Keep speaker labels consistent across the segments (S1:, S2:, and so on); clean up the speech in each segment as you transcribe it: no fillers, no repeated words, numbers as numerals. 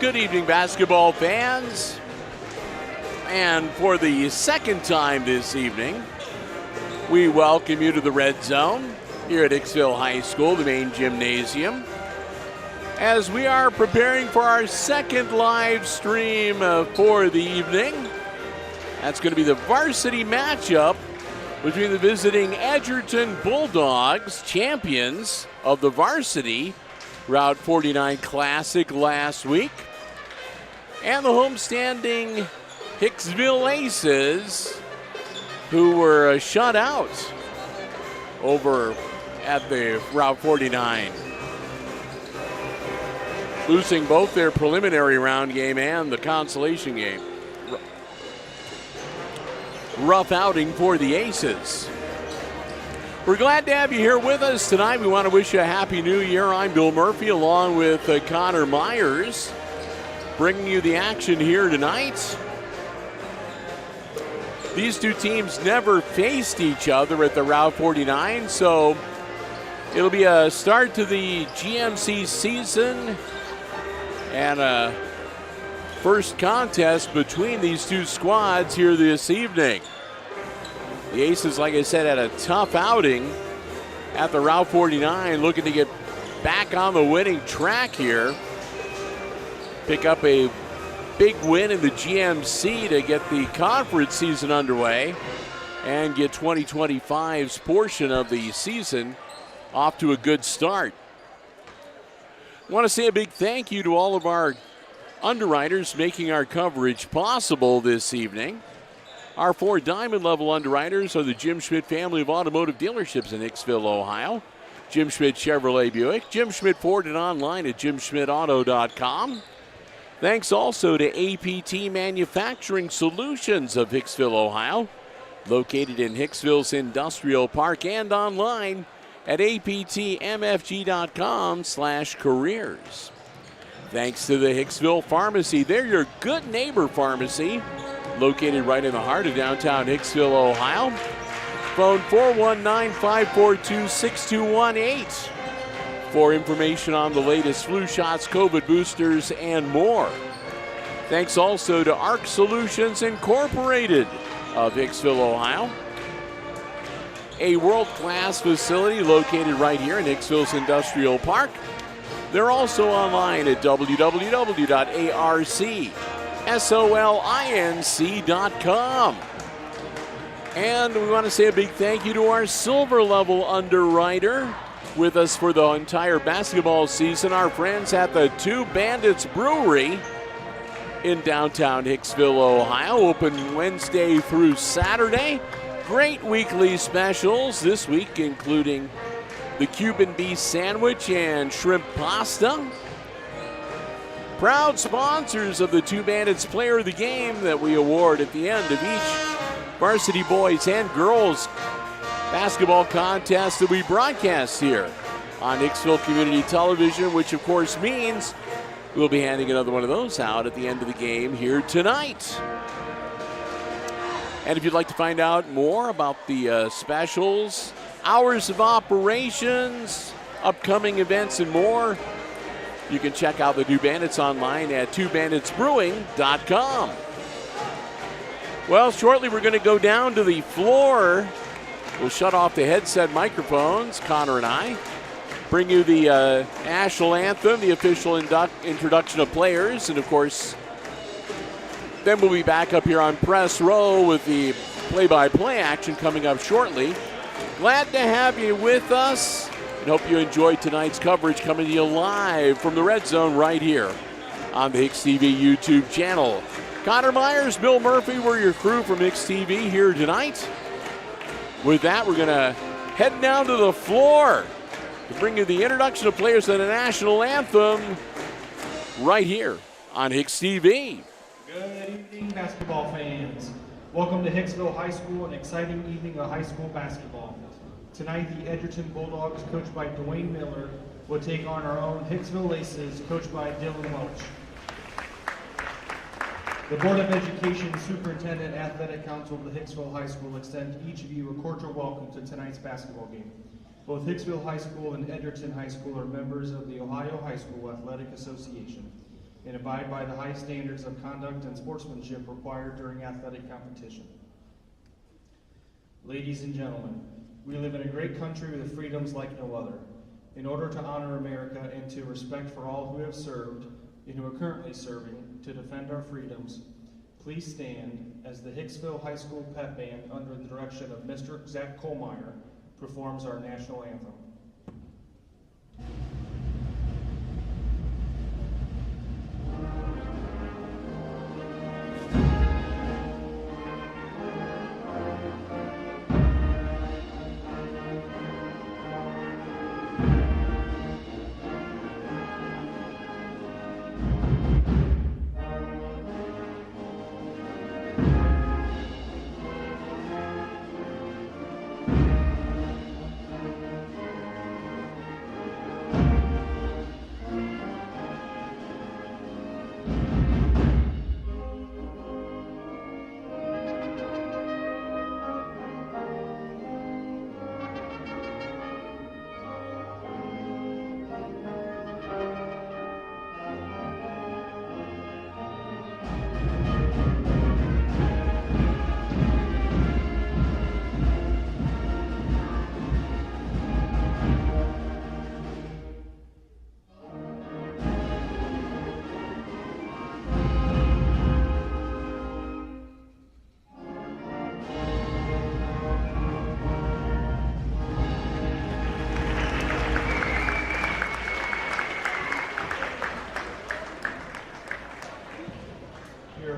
S1: Good evening, basketball fans. And for the second time this evening, we welcome you to the Red Zone here at Hicksville High School, the main gymnasium, as we are preparing for our second live stream for the evening. That's going to be the varsity matchup between the visiting Edgerton Bulldogs, champions of the Varsity Route 49 Classic last week, and the homestanding Hicksville Aces, who were shut out over at the Route 49, losing both their preliminary round game and the consolation game. Rough outing for the Aces. We're glad to have you here with us tonight. We want to wish you a Happy New Year. I'm Bill Murphy along with Connor Myers, bringing you the action here tonight. These two teams never faced each other at the Route 49, so it'll be a start to the GMC season and a first contest between these two squads here this evening. The Aces, like I said, had a tough outing at the Route 49, looking to get back on the winning track here. Pick up a big win in the GMC to get the conference season underway and get 2025's portion of the season off to a good start. I want to say a big thank you to all of our underwriters making our coverage possible this evening. Our 4 diamond level underwriters are the Jim Schmidt family of automotive dealerships in Hicksville, Ohio. Jim Schmidt Chevrolet Buick, Jim Schmidt Ford, and online at jimschmidtauto.com. Thanks also to APT Manufacturing Solutions of Hicksville, Ohio, located in Hicksville's Industrial Park and online at aptmfg.com/careers. Thanks to the Hicksville Pharmacy. They're your good neighbor pharmacy, located right in the heart of downtown Hicksville, Ohio. Phone 419-542-6218 for information on the latest flu shots, COVID boosters, and more. Thanks also to ARC Solutions Incorporated of Hicksville, Ohio, a world-class facility located right here in Hicksville's Industrial Park. They're also online at www.arcsolinc.com. And we want to say a big thank you to our silver level underwriter with us for the entire basketball season, our friends at the Two Bandits Brewery in downtown Hicksville, Ohio. Open Wednesday through Saturday. Great weekly specials this week, including the Cuban beef sandwich and shrimp pasta. Proud sponsors of the Two Bandits Player of the Game that we award at the end of each varsity boys and girls basketball contest that we broadcast here on Hicksville Community Television, which of course means we'll be handing another one of those out at the end of the game here tonight. And if you'd like to find out more about the specials, hours of operations, upcoming events, and more, you can check out the Two Bandits online at twobanditsbrewing.com. Well, shortly we're going to go down to the floor. We'll shut off the headset microphones, Connor and I, bring you the national anthem, the official introduction of players, and of course, then we'll be back up here on press row with the play-by-play action coming up shortly. Glad to have you with us and hope you enjoyed tonight's coverage coming to you live from the Red Zone right here on the HIX-TV YouTube channel. Connor Myers, Bill Murphy, we're your crew from HIX-TV here tonight. With that, we're going to head down to the floor to bring you the introduction of players and the national anthem right here on HIX-TV.
S2: Good evening, basketball fans. Welcome to Hicksville High School, an exciting evening of high school basketball. Tonight, the Edgerton Bulldogs, coached by Dwayne Miller, will take on our own Hicksville Aces, coached by Dylan Welch. The Board of Education Superintendent Athletic Council of the Hicksville High School extend each of you a cordial welcome to tonight's basketball game. Both Hicksville High School and Edgerton High School are members of the Ohio High School Athletic Association. and abide by the high standards of conduct and sportsmanship required during athletic competition. Ladies and gentlemen, we live in a great country with freedoms like no other. In order to honor America and to respect for all who have served and who are currently serving to defend our freedoms, please stand as the Hicksville High School Pep Band, under the direction of Mr. Zach Kohlmeyer, performs our national anthem.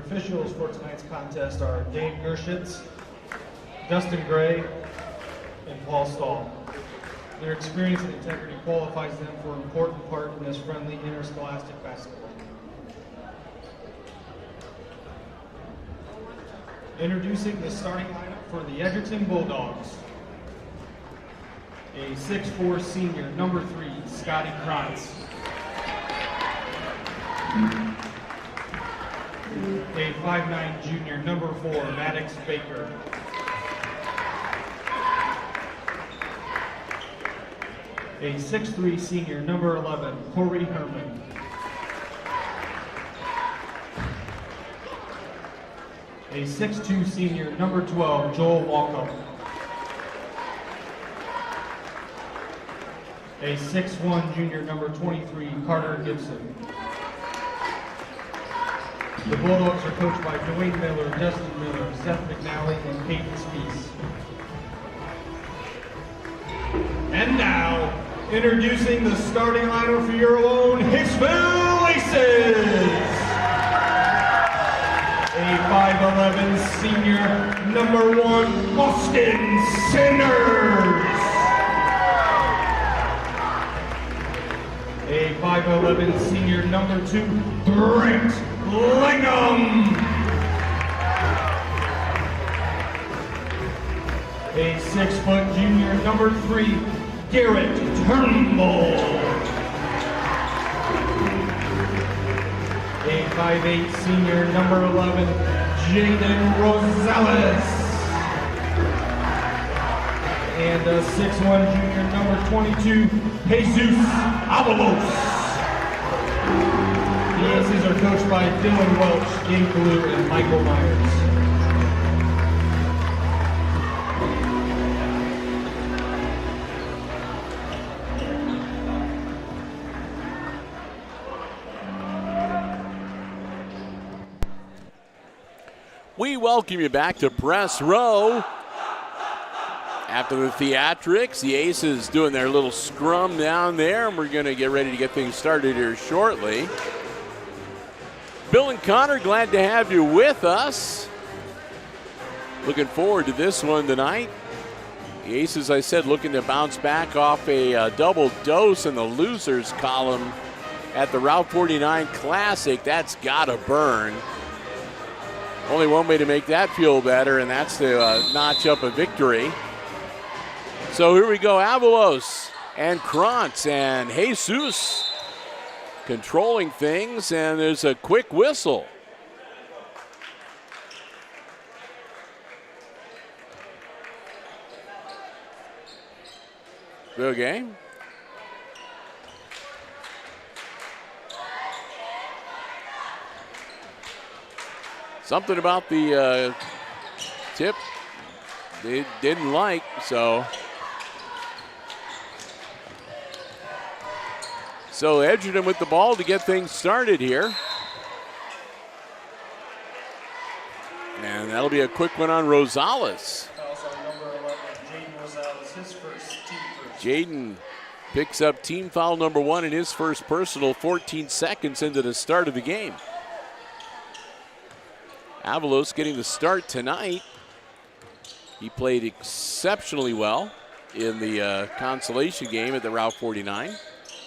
S2: Officials for tonight's contest are Dave Gershitz, Dustin Gray, and Paul Stahl. Their experience and integrity qualifies them for an important part in this friendly interscholastic basketball. Introducing the starting lineup for the Edgerton Bulldogs. A 6'4" senior, number 3, Scotty Krantz. A 5'9" junior, number 4, Maddox Baker. A 6'3" senior, number 11, Corey Herman. A 6'2" senior, number 12, Joel Walkup. A 6'1" junior, number 23, Carter Gibson. The Bulldogs are coached by Dwayne Miller, Justin Miller, Seth McNally, and Peyton Spees. And now, introducing the starting lineup for your own Hicksville Aces. A 5'11" senior, number 1, Austin Sinners. A 5'11" senior, number 2, Brent Lingham. A 6' junior, number 3, Garrett Turnbull. A 5'8" senior, number 11, Jaden Rosales. And a 6'1" junior, number 22, Jesus Avalos. The Aces are coached by Dylan Welch, Gabe Blue, and Michael Myers.
S1: We welcome you back to Press Row. After the theatrics, the Aces doing their little scrum down there, and we're going to get ready to get things started here shortly. Bill and Connor, glad to have you with us. Looking forward to this one tonight. The Aces, I said, looking to bounce back off a double dose in the losers column at the Route 49 Classic. That's got to burn. Only one way to make that feel better, and that's to notch up a victory. So here we go, Avalos and Krantz and Jesus controlling things, and there's a quick whistle. Good game. Something about the tip they didn't like, so Edgerton with the ball to get things started here. And that'll be a quick one on Rosales. Jaden picks up team foul number 1 in his first personal 14 seconds into the start of the game. Avalos getting the start tonight. He played exceptionally well in the consolation game at the Route 49.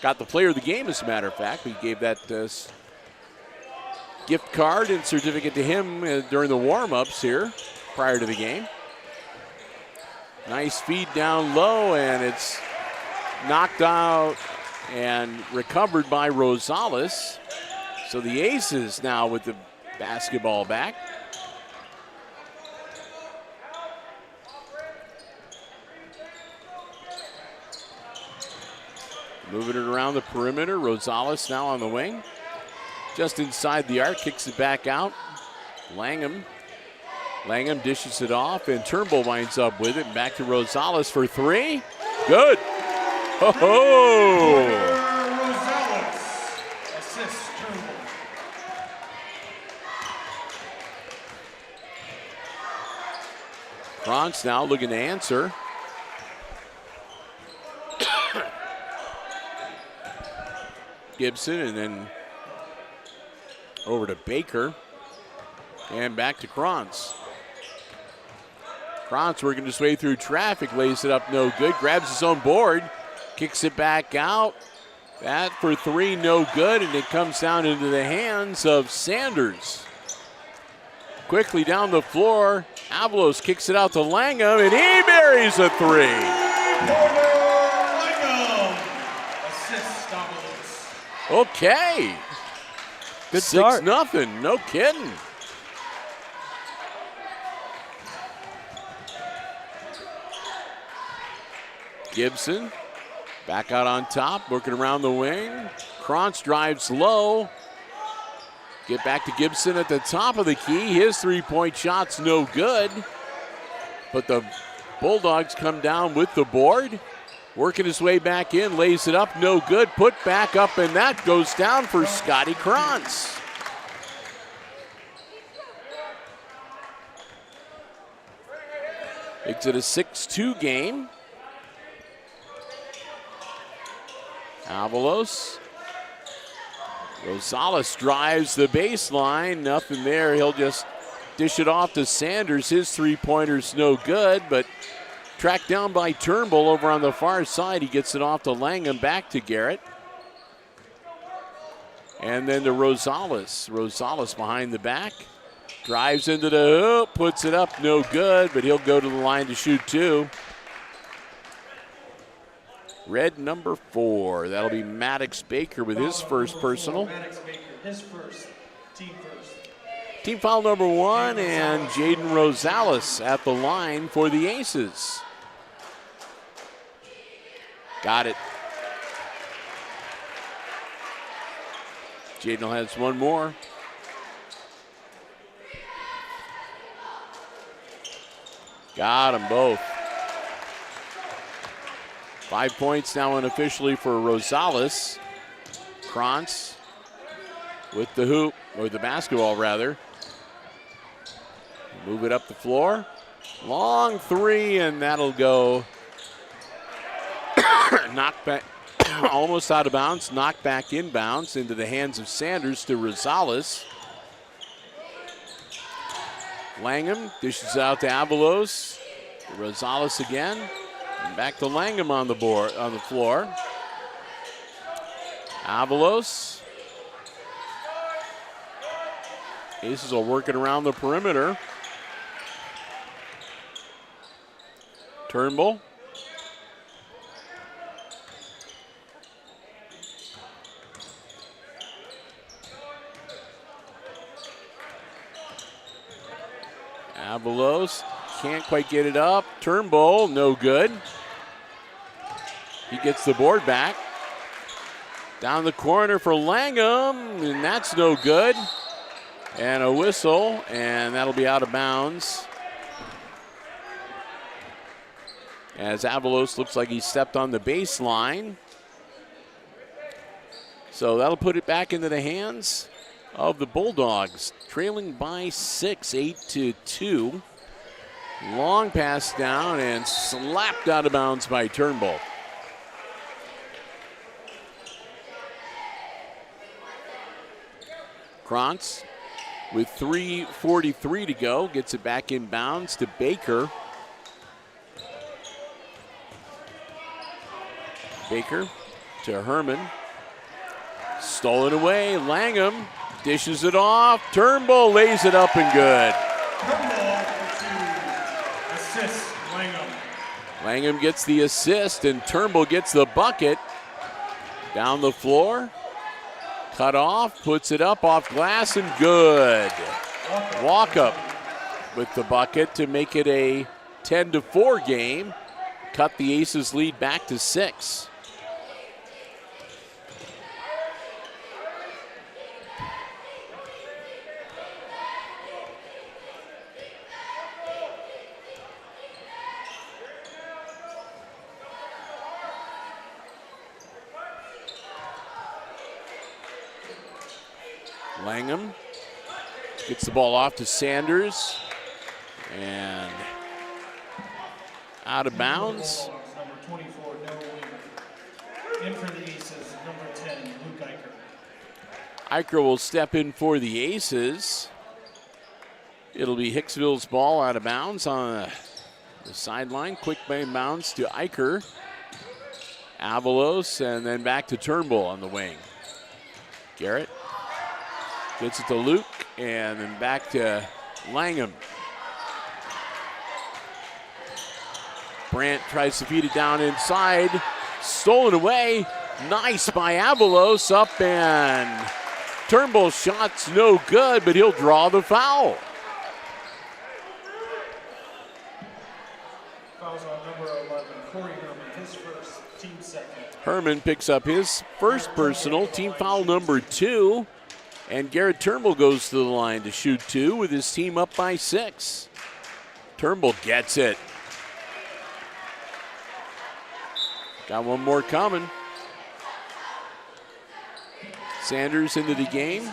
S1: Got the player of the game, as a matter of fact. We gave that gift card and certificate to him during the warm-ups here prior to the game. Nice feed down low, and it's knocked out and recovered by Rosales. So the Aces now with the basketball back. Moving it around the perimeter. Rosales now on the wing. Just inside the arc, kicks it back out. Langham dishes it off, and Turnbull winds up with it. Back to Rosales for 3. Good. Ho-ho!
S2: Rosales, assist Turnbull.
S1: Krantz now looking to answer. Gibson, and then over to Baker, and back to Krantz. Krantz working his way through traffic, lays it up, no good, grabs his own board, kicks it back out. That for 3, no good, and it comes down into the hands of Sanders. Quickly down the floor, Avalos kicks it out to Langham, and he buries a 3. Okay.
S3: Good start.
S1: 6-0, no kidding. Gibson back out on top, working around the wing. Krantz drives low. Get back to Gibson at the top of the key. His 3-point shot's no good. But the Bulldogs come down with the board. Working his way back in, lays it up, no good. Put back up, and that goes down for Scotty Krantz. Makes it a 6-2 game. Avalos. Rosales drives the baseline. Nothing there. He'll just dish it off to Sanders. His 3-pointer's no good, but tracked down by Turnbull over on the far side. He gets it off to Langham, back to Garrett. And then to Rosales. Rosales behind the back. Drives into the hoop, puts it up, no good, but he'll go to the line to shoot 2. Red number 4. That'll be Maddox Baker with his first personal.
S2: Maddox Baker, his first, team first.
S1: Team foul number 1, and Jaden Rosales at the line for the Aces. Got it. Jaden has one more. Got them both. 5 points now unofficially for Rosales. Krantz with the hoop, or the basketball rather. Move it up the floor. Long 3, and that'll go. Knocked back, almost out of bounds. Knocked back inbounds into the hands of Sanders to Rosales. Langham dishes out to Avalos. Rosales again. And back to Langham on the board, on the floor. Avalos. Aces are working around the perimeter. Turnbull. Avalos can't quite get it up. Turnbull, no good. He gets the board back. Down the corner for Langham, and that's no good. And a whistle, and that'll be out of bounds. As Avalos looks like he stepped on the baseline. So that'll put it back into the hands of the Bulldogs, trailing by 6, 8-2. Long pass down and slapped out of bounds by Turnbull. Krantz with 3:43 to go gets it back in bounds to Baker. Baker to Herman. Stolen away. Langham dishes it off. Turnbull lays it up and good.
S2: Turnbull to assist Langham.
S1: Langham gets the assist and Turnbull gets the bucket. Down the floor. Cut off. Puts it up off glass and good. Walk up with the bucket to make it a 10-4 game. Cut the Aces lead back to 6. Langham gets the ball off to Sanders and out of bounds.
S2: Number 24, Noah Weaver. In for the Aces, number 10, Luke Eicher.
S1: Eicher will step in for the Aces. It'll be Hicksville's ball out of bounds on the sideline. Quick bounce to Eicher. Avalos and then back to Turnbull on the wing. Garrett gets it to Luke and then back to Langham. Brandt tries to feed it down inside. Stolen away. Nice by Avalos. Up and Turnbull's shot's no good, but he'll draw the foul.
S2: Fouls on number 11, Corey Herman, his first, team second.
S1: Herman picks up his first personal, team foul number 2. And Garrett Turnbull goes to the line to shoot 2 with his team up by 6. Turnbull gets it. Got one more coming. Sanders into the game.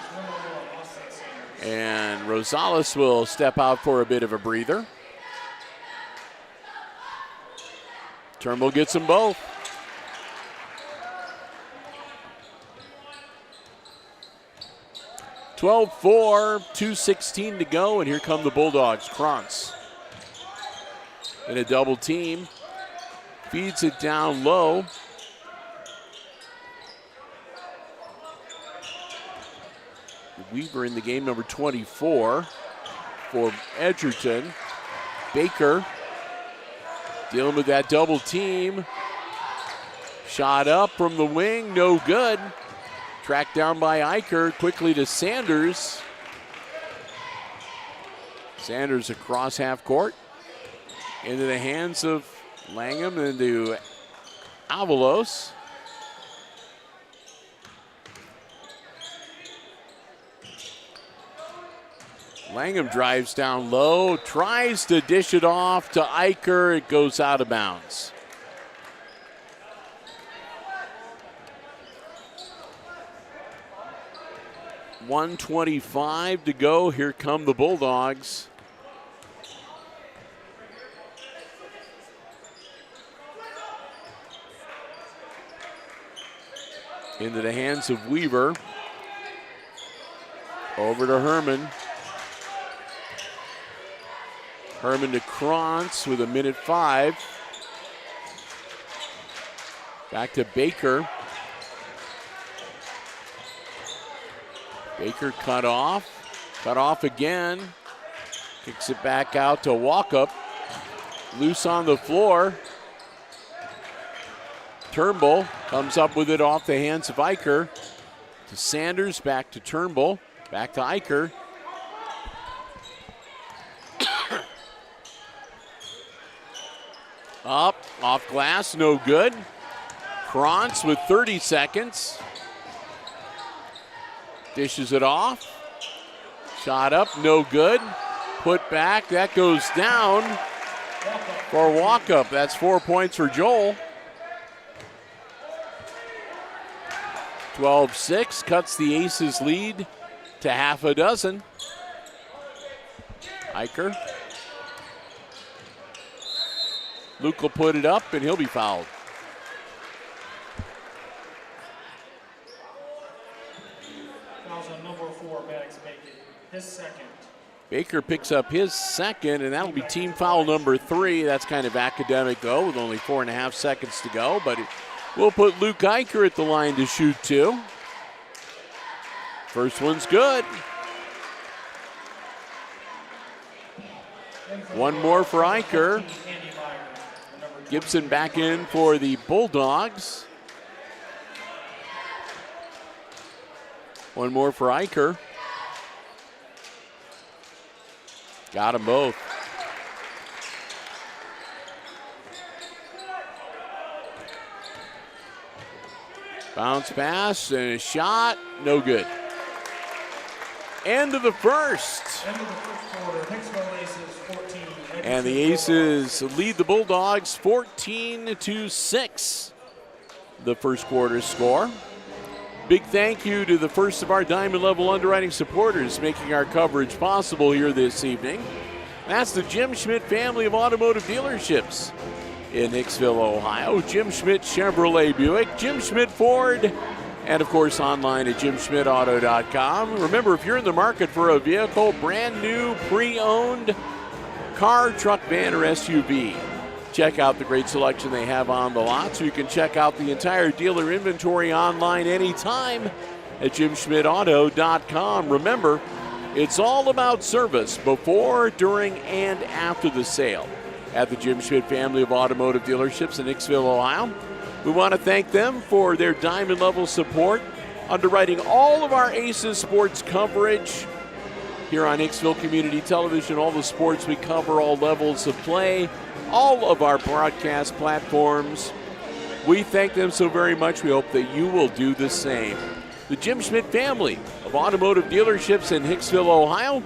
S1: And Rosales will step out for a bit of a breather. Turnbull gets them both. (12-4), 2:16 to go, and here come the Bulldogs. Krantz in a double team. Feeds it down low. Weaver in the game, number 24 for Edgerton. Baker dealing with that double team. Shot up from the wing, no good. Tracked down by Eicher, quickly to Sanders. Sanders across half court. Into the hands of Langham and to Avalos. Langham drives down low, tries to dish it off to Eicher. It goes out of bounds. .125 to go. Here come the Bulldogs. Into the hands of Weaver. Over to Herman. Herman to Krantz with 1:05. Back to Baker. Baker cut off again. Kicks it back out to Walkup. Loose on the floor. Turnbull comes up with it off the hands of Eicher. To Sanders, back to Turnbull, back to Eicher. Up, off glass, no good. Krantz with 30 seconds. Dishes it off. Shot up, no good. Put back, that goes down for a walk-up. That's 4 points for Joel. 12-6, cuts the Aces lead to half a dozen. Eicher. Luke will put it up, and he'll be fouled.
S2: Fouls on number 4, Maddox Bacon, his second.
S1: Baker picks up his second, and that'll be team foul number 3. That's kind of academic, though, with only 4.5 seconds to go. But we'll put Luke Eicher at the line to shoot 2. First one's good. One more for Eicher. Gibson back in for the Bulldogs. One more for Eicher. Got them both. Bounce pass and a shot, no good. End of the first.
S2: End of the first quarter, Hicksville Aces 14.
S1: And the Aces lead the Bulldogs 14-6. The first quarter score. Big thank you to the first of our Diamond Level underwriting supporters making our coverage possible here this evening. That's the Jim Schmidt family of automotive dealerships in Hicksville, Ohio. Jim Schmidt Chevrolet Buick, Jim Schmidt Ford, and of course online at jimschmidtauto.com. Remember, if you're in the market for a vehicle, brand new, pre-owned car, truck, van, or SUV, check out the great selection they have on the lot. So you can check out the entire dealer inventory online anytime at jimschmidtauto.com. Remember, it's all about service before, during, and after the sale at the Jim Schmidt family of automotive dealerships in Hicksville, Ohio. We want to thank them for their diamond level support, underwriting all of our Aces sports coverage here on Hicksville Community Television. All the sports we cover, all levels of play, all of our broadcast platforms. We thank them so very much. We hope that you will do the same. The Jim Schmidt family of automotive dealerships in Hicksville, Ohio.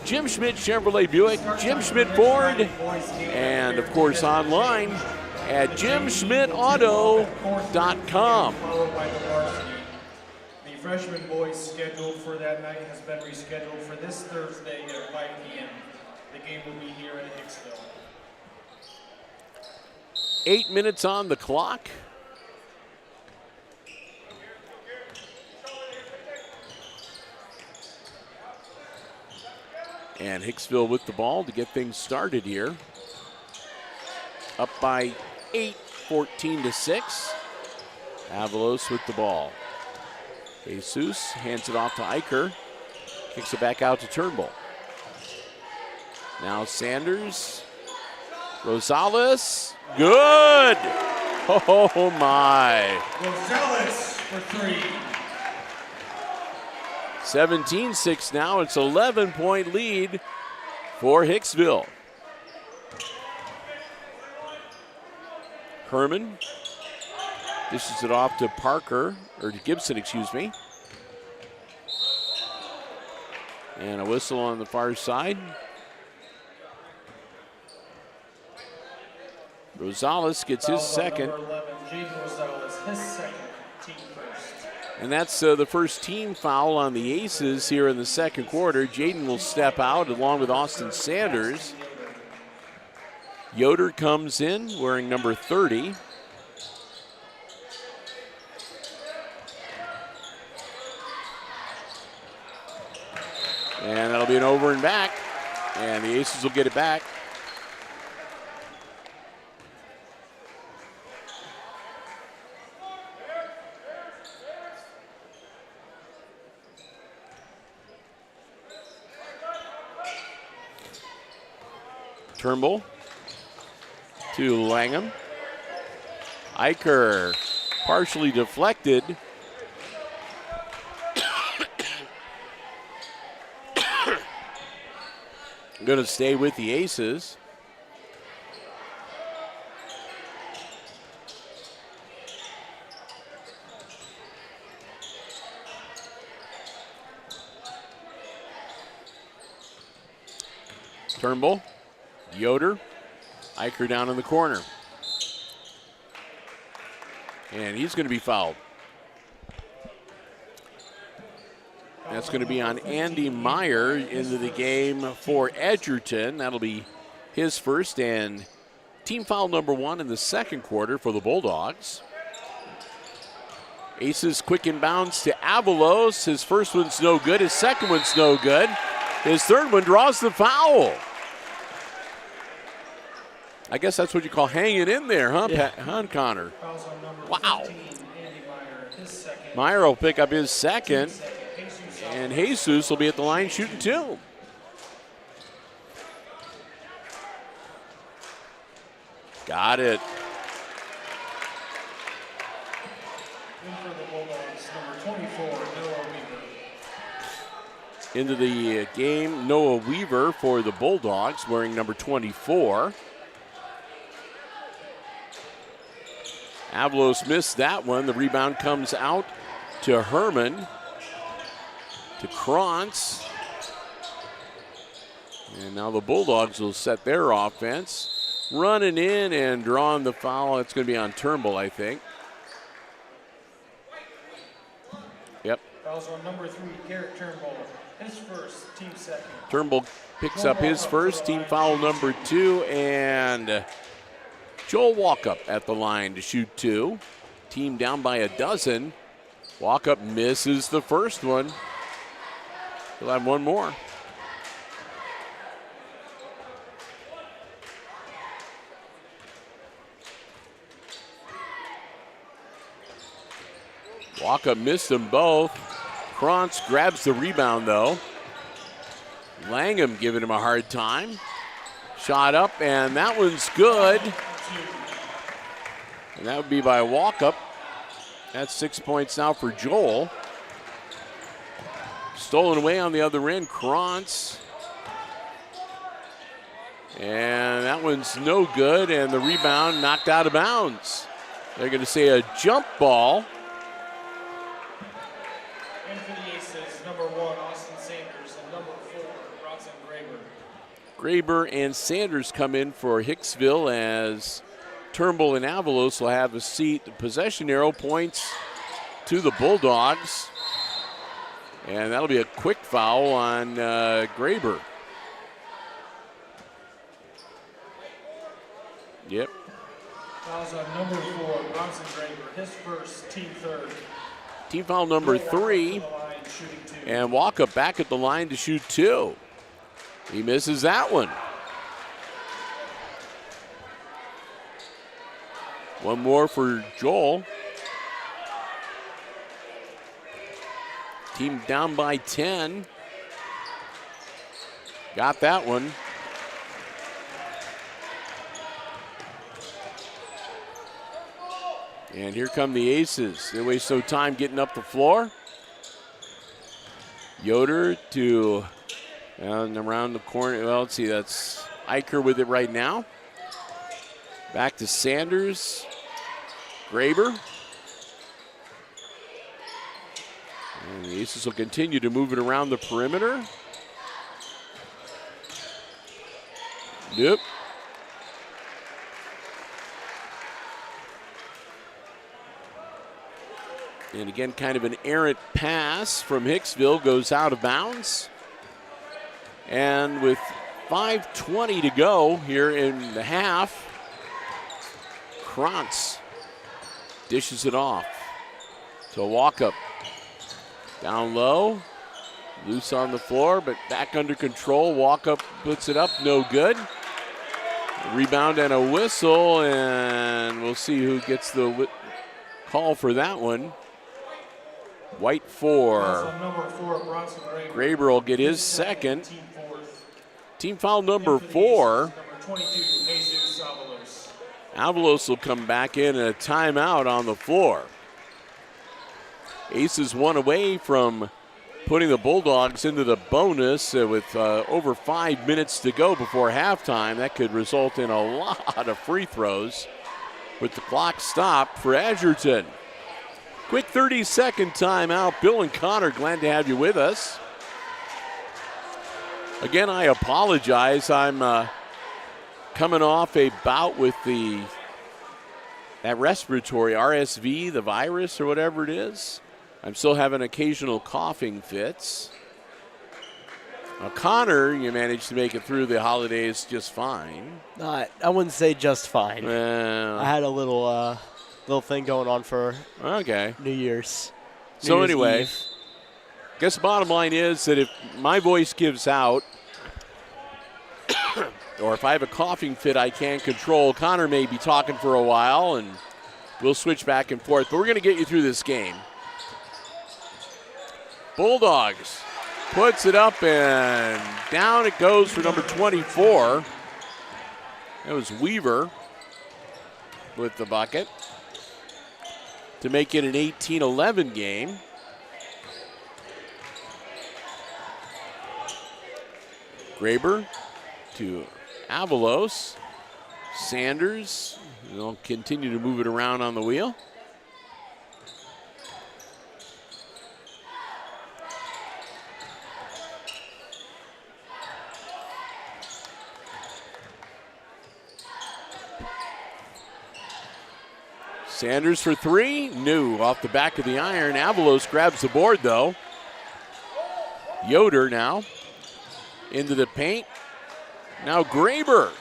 S1: Jim Schmidt Chevrolet Buick, Jim Schmidt Ford, and of course online at jimschmidtauto.com.
S2: Followed by the Varsity. The freshman boys scheduled for that night has been rescheduled for this Thursday at 5 p.m. The game will be here in Hicksville.
S1: 8 minutes on the clock. And Hicksville with the ball to get things started here. Up by 8, 14-6. Avalos with the ball. Jesus hands it off to Eicher. Kicks it back out to Turnbull. Now Sanders. Rosales. Good! Oh my.
S2: Rosales for 3.
S1: 17-6 now. It's 11-point lead for Hicksville. Herman dishes it off to Parker, or to Gibson, excuse me. And a whistle on the far side. Rosales gets his second.
S2: Number 11, Jaden Rosales, his second, team first.
S1: And that's the first team foul on the Aces here in the second quarter. Jaden will step out along with Austin Sanders. Yoder comes in wearing number 30. And that'll be an over and back. And the Aces will get it back. Turnbull to Langham. Eicher partially deflected. Going to stay with the Aces. Turnbull, Yoder, Eicher down in the corner. And he's going to be fouled. That's going to be on Andy Meyer into the game for Edgerton. That'll be his first and team foul number 1 in the second quarter for the Bulldogs. Aces quick inbounds to Avalos. His first one's no good. His second one's no good. His third one draws the foul. I guess that's what you call hanging in there, huh,
S3: Yeah.
S1: Connor? Wow.
S2: 15, Andy Meyer, his second.
S1: Meyer will pick up his second, and Jesus will be at the line shooting 2. Got it.
S2: In for the Bulldogs, number 24, Noah Weaver.
S1: Into the game, Noah Weaver for the Bulldogs, wearing number 24. Avalos missed that one. The rebound comes out to Herman, to Krantz. And now the Bulldogs will set their offense. Running in and drawing the foul. It's going to be on Turnbull, I think. Yep.
S2: Fouls on number 3, Garrett Turnbull. His first, team second.
S1: Turnbull picks up his first, team foul number 2, and Joel Walkup at the line to shoot 2. Team down by a dozen. Walkup misses the first one. He'll have one more. Walkup missed them both. Krantz grabs the rebound, though. Langham giving him a hard time. Shot up, and that one's good. And that would be by Walkup. That's 6 points now for Joel. Stolen away on the other end, Krantz. And that one's no good, and the rebound knocked out of bounds. They're going to say a jump ball.
S2: And for the Aces, number 1, Austin Sanders, and number 4, Bronson Graber.
S1: Graber and Sanders come in for Hicksville as Turnbull and Avalos will have a seat. Possession arrow points to the Bulldogs. And that'll be a quick foul on Graber. Yep.
S2: Fouls on number 4, Bronson Graber. His first, team third.
S1: Team foul number 3. And Walkup back at the line to shoot 2. He misses that one. One more for Joel. Team down by 10. Got that one. And here come the Aces. They waste no time getting up the floor. Yoder to around the corner. Well, let's see, that's Eicher with it right now. Back to Sanders. Graber. And the Aces will continue to move it around the perimeter. Yep. And again, kind of an errant pass from Hicksville goes out of bounds. And with 5:20 to go here in the half, Krantz dishes it off to Walkup. Down low, loose on the floor, but back under control. Walkup puts it up, no good. Rebound and a whistle, and we'll see who gets the call for that one. White 4.
S2: Number 4, Bronson Graber.
S1: Graber will get his second.
S2: Team fourth.
S1: Team foul number 4.
S2: Number 22, Jesus Avalos.
S1: Avalos will come back in a timeout on the floor. Aces one away from putting the Bulldogs into the bonus with over 5 minutes to go before halftime. That could result in a lot of free throws with the clock stopped for Edgerton. Quick 30-second timeout. Bill and Connor, glad to have you with us. Again, I apologize. I'm coming off a bout with that respiratory RSV, the virus or whatever it is. I'm still having occasional coughing fits. Connor, you managed to make it through the holidays just fine.
S3: I wouldn't say just fine.
S1: I
S3: had a little thing going on for New Year's.
S1: So
S3: Year's
S1: anyway,
S3: Eve.
S1: guess the bottom line is that if my voice gives out, or if I have a coughing fit I can't control, Connor may be talking for a while, and we'll switch back and forth. But we're going to get you through this game. Bulldogs puts it up, and down it goes for number 24. That was Weaver with the bucket to make it an 18-11 game. Graber to Avalos. Sanders, they'll continue to move it around on the wheel. Sanders for three, new off the back of the iron. Avalos grabs the board though. Yoder now into the paint. Now Graber.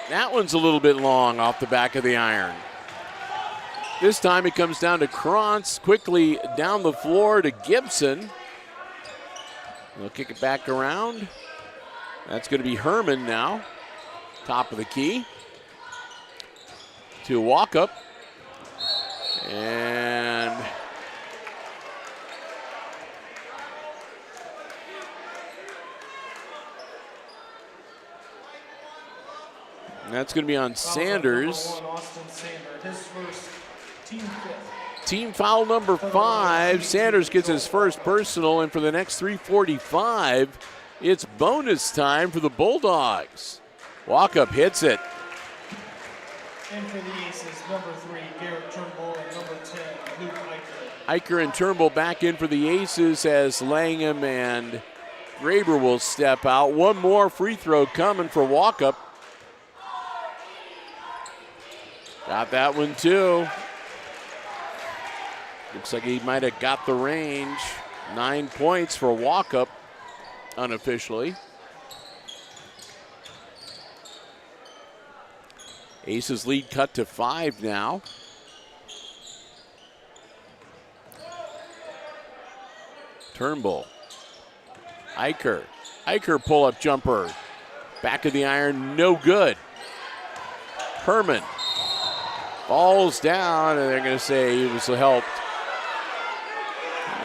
S1: That one's a little bit long off the back of the iron. This time it comes down to Krantz, quickly down the floor to Gibson. They'll kick it back around. That's going to be Herman now. Top of the key. To Walkup. And that's going to be on Sanders. Team foul number 5. Sanders gets his first personal, and for the next 3:45, it's bonus time for the Bulldogs. Walkup hits it.
S2: And for the Aces, number 3, Garrett Turnbull, and number 10, Luke Eicher.
S1: Eicher and Turnbull back in for the Aces as Langham and Graber will step out. One more free throw coming for Walkup. Got that one too. Looks like he might have got the range. 9 points for Walkup unofficially. Aces lead cut to 5 now. Turnbull. Eicher. Eicher pull-up jumper. Back of the iron, no good. Herman. Falls down, and they're going to say he was helped.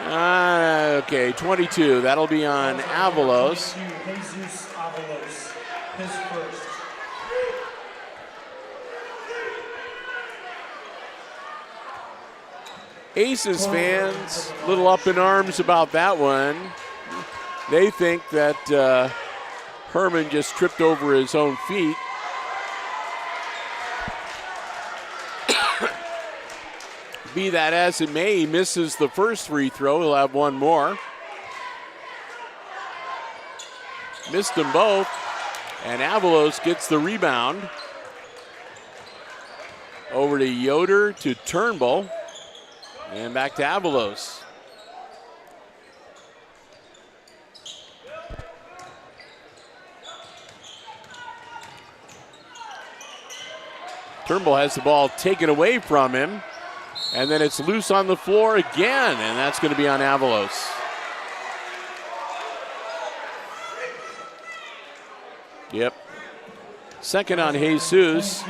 S1: Okay, 22. That'll be on Avalos.
S2: Jesus Avalos, his first.
S1: Aces fans, a little up in arms about that one. They think that Herman just tripped over his own feet. Be that as it may, he misses the first free throw. He'll have one more. Missed them both, and Avalos gets the rebound. Over to Yoder to Turnbull. And back to Avalos. Turnbull has the ball taken away from him. And then it's loose on the floor again, and that's going to be on Avalos. Yep. Second on Jesus.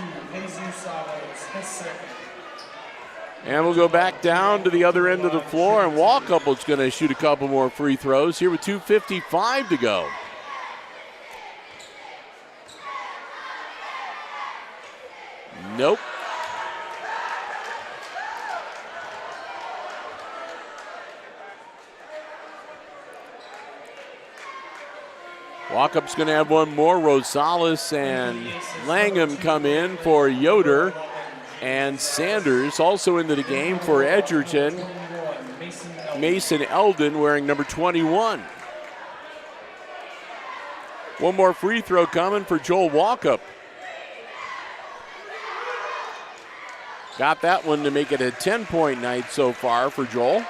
S1: And we'll go back down to the other end of the floor, and Walkup is going to shoot a couple more free throws here with 2:55 to go. Nope. Walkup's going to have one more. Rosales and Langham come in for Yoder. And Sanders also into the game for Edgerton. Mason Eldon wearing number 21. One more free throw coming for Joel Walkup. Got that one to make it a 10-point night so far for Joel.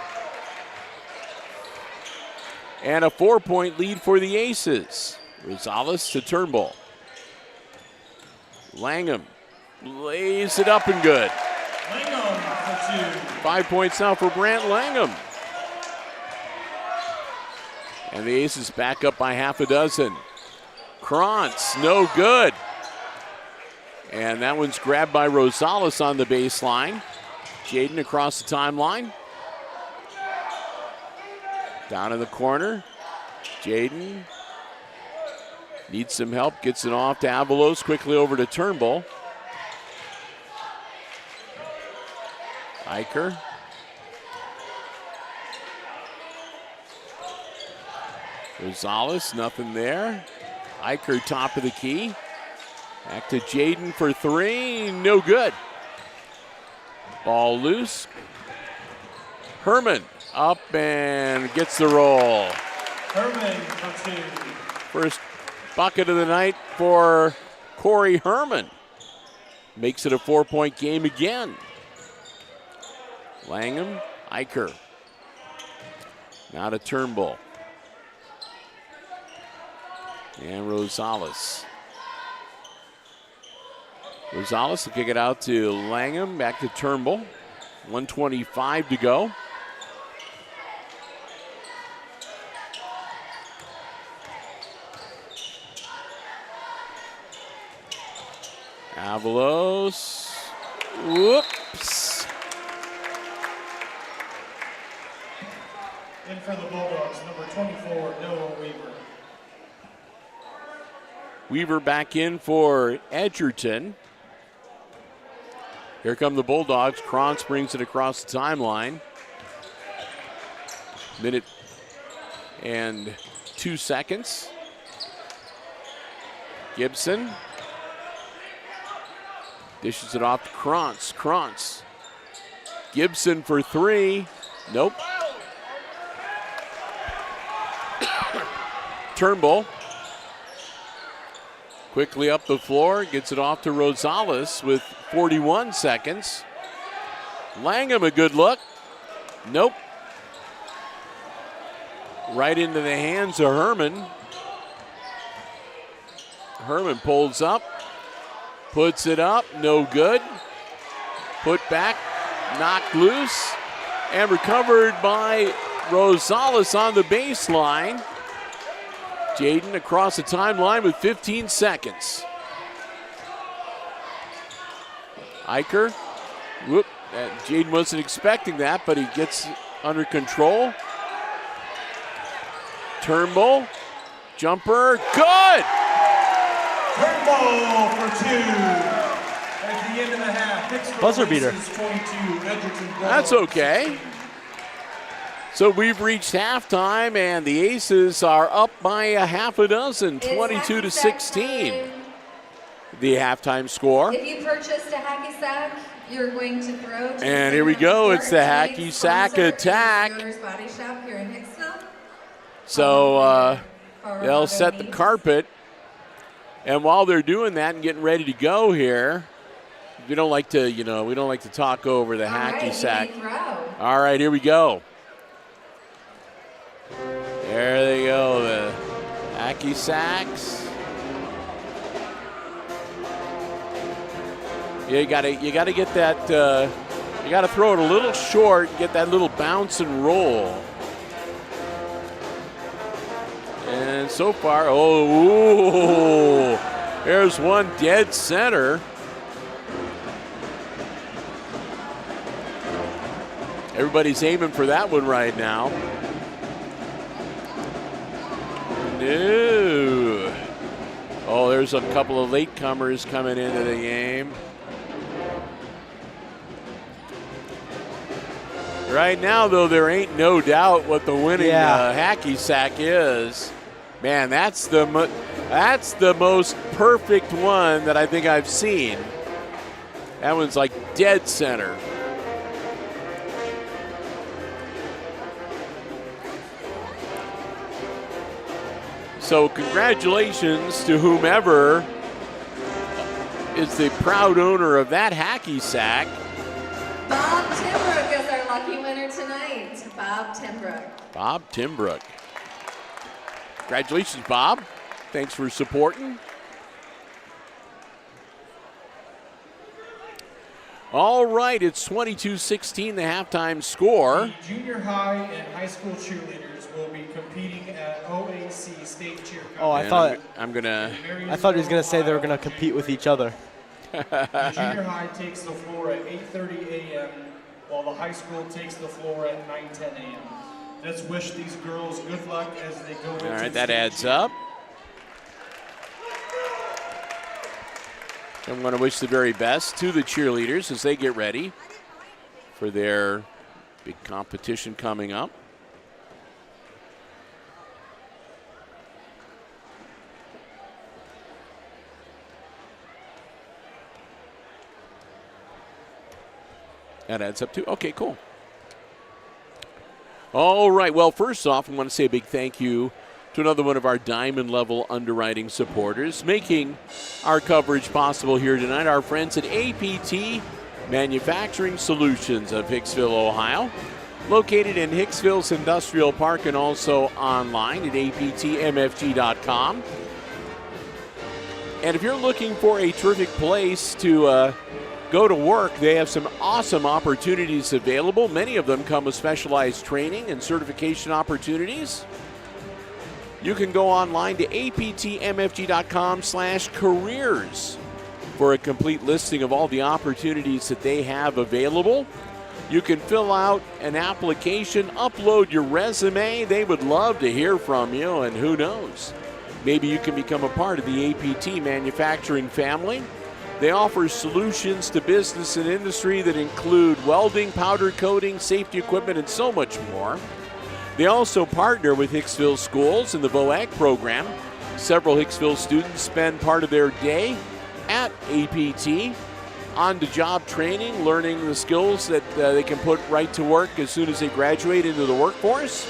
S1: And a 4-point lead for the Aces. Rosales to Turnbull. Langham lays it up and good.
S2: Langham for 2.
S1: 5 points now for Brant Langham. And the Aces back up by half a dozen. Krantz, no good. And that one's grabbed by Rosales on the baseline. Jaden across the timeline. Down in the corner. Jaden needs some help, gets it off to Avalos, quickly over to Turnbull. Eicher. Rosales, nothing there. Eicher, top of the key. Back to Jaden for 3, no good. Ball loose. Herman up and gets the roll.
S2: Herman for 2.
S1: First bucket of the night for Corey Herman. Makes it a 4-point game again. Langham, Eicher. Now to Turnbull. And Rosales. Rosales will kick it out to Langham, back to Turnbull. 1:25 to go. Avalos. Whoops.
S2: In for the Bulldogs, number 24, Noah Weaver.
S1: Weaver back in for Edgerton. Here come the Bulldogs. Krantz brings it across the timeline. Minute and 2 seconds. Gibson dishes it off to Krantz. Krantz. Gibson for 3. Nope. Turnbull. Quickly up the floor, gets it off to Rosales with 41 seconds. Langham, a good look. Nope. Right into the hands of Herman. Herman pulls up, puts it up, no good. Put back, knocked loose, and recovered by Rosales on the baseline. Jaden across the timeline with 15 seconds. Eicher. Whoop. Jaden wasn't expecting that, but he gets under control. Turnbull. Jumper. Good!
S2: Turnbull for 2. At the end of the half, Hicksville
S3: buzzer beater.
S2: 22, Edgerton
S1: That's okay. So we've reached halftime, and the Aces are up by a half a dozen, 22 to 16. The halftime score.
S4: If you purchased a hacky sack, you're going to throw.
S1: And here we go. It's the hacky sack attack.
S4: Body shop here in Hicksville.
S1: So they'll set the carpet. And while they're doing that and getting ready to go here, we don't like to, we don't like to talk over the hacky sack. All right, here we go. There they go, the hacky sacks. Yeah, you gotta get that. You gotta throw it a little short and get that little bounce and roll. And so far, there's one dead center. Everybody's aiming for that one right now. No. Oh, there's a couple of latecomers coming into the game. Right now, though, there ain't no doubt what the winning hacky sack is. Man, that's the most perfect one that I think I've seen. That one's like dead center. So congratulations to whomever is the proud owner of that hacky sack.
S4: Bob Timbrook is our lucky winner tonight. Bob Timbrook.
S1: Bob Timbrook. Congratulations, Bob. Thanks for supporting. All right, it's 22-16, the halftime score.
S2: The junior high and high school cheerleaders will be competing at OAC State Cheer Competition.
S3: Oh, I thought he was gonna say they were gonna compete with each other.
S2: The junior high takes the floor at 8:30 a.m., while the high school takes the floor at 9:10 a.m. Let's wish these girls good luck as they go into
S1: All right, that adds up. I'm going to wish the very best to the cheerleaders as they get ready for their big competition coming up. That adds up too. Okay, cool. All right, well, first off, I want to say a big thank you to another one of our diamond level underwriting supporters, making our coverage possible here tonight, our friends at APT Manufacturing Solutions of Hicksville, Ohio, located in Hicksville's Industrial Park and also online at aptmfg.com. And if you're looking for a terrific place to go to work, they have some awesome opportunities available. Many of them come with specialized training and certification opportunities. You can go online to aptmfg.com/careers for a complete listing of all the opportunities that they have available. You can fill out an application, upload your resume. They would love to hear from you, and who knows, maybe you can become a part of the APT manufacturing family. They offer solutions to business and industry that include welding, powder coating, safety equipment, and so much more. They also partner with Hicksville schools in the VOAG program. Several Hicksville students spend part of their day at APT on-the-job training, learning the skills that they can put right to work as soon as they graduate into the workforce.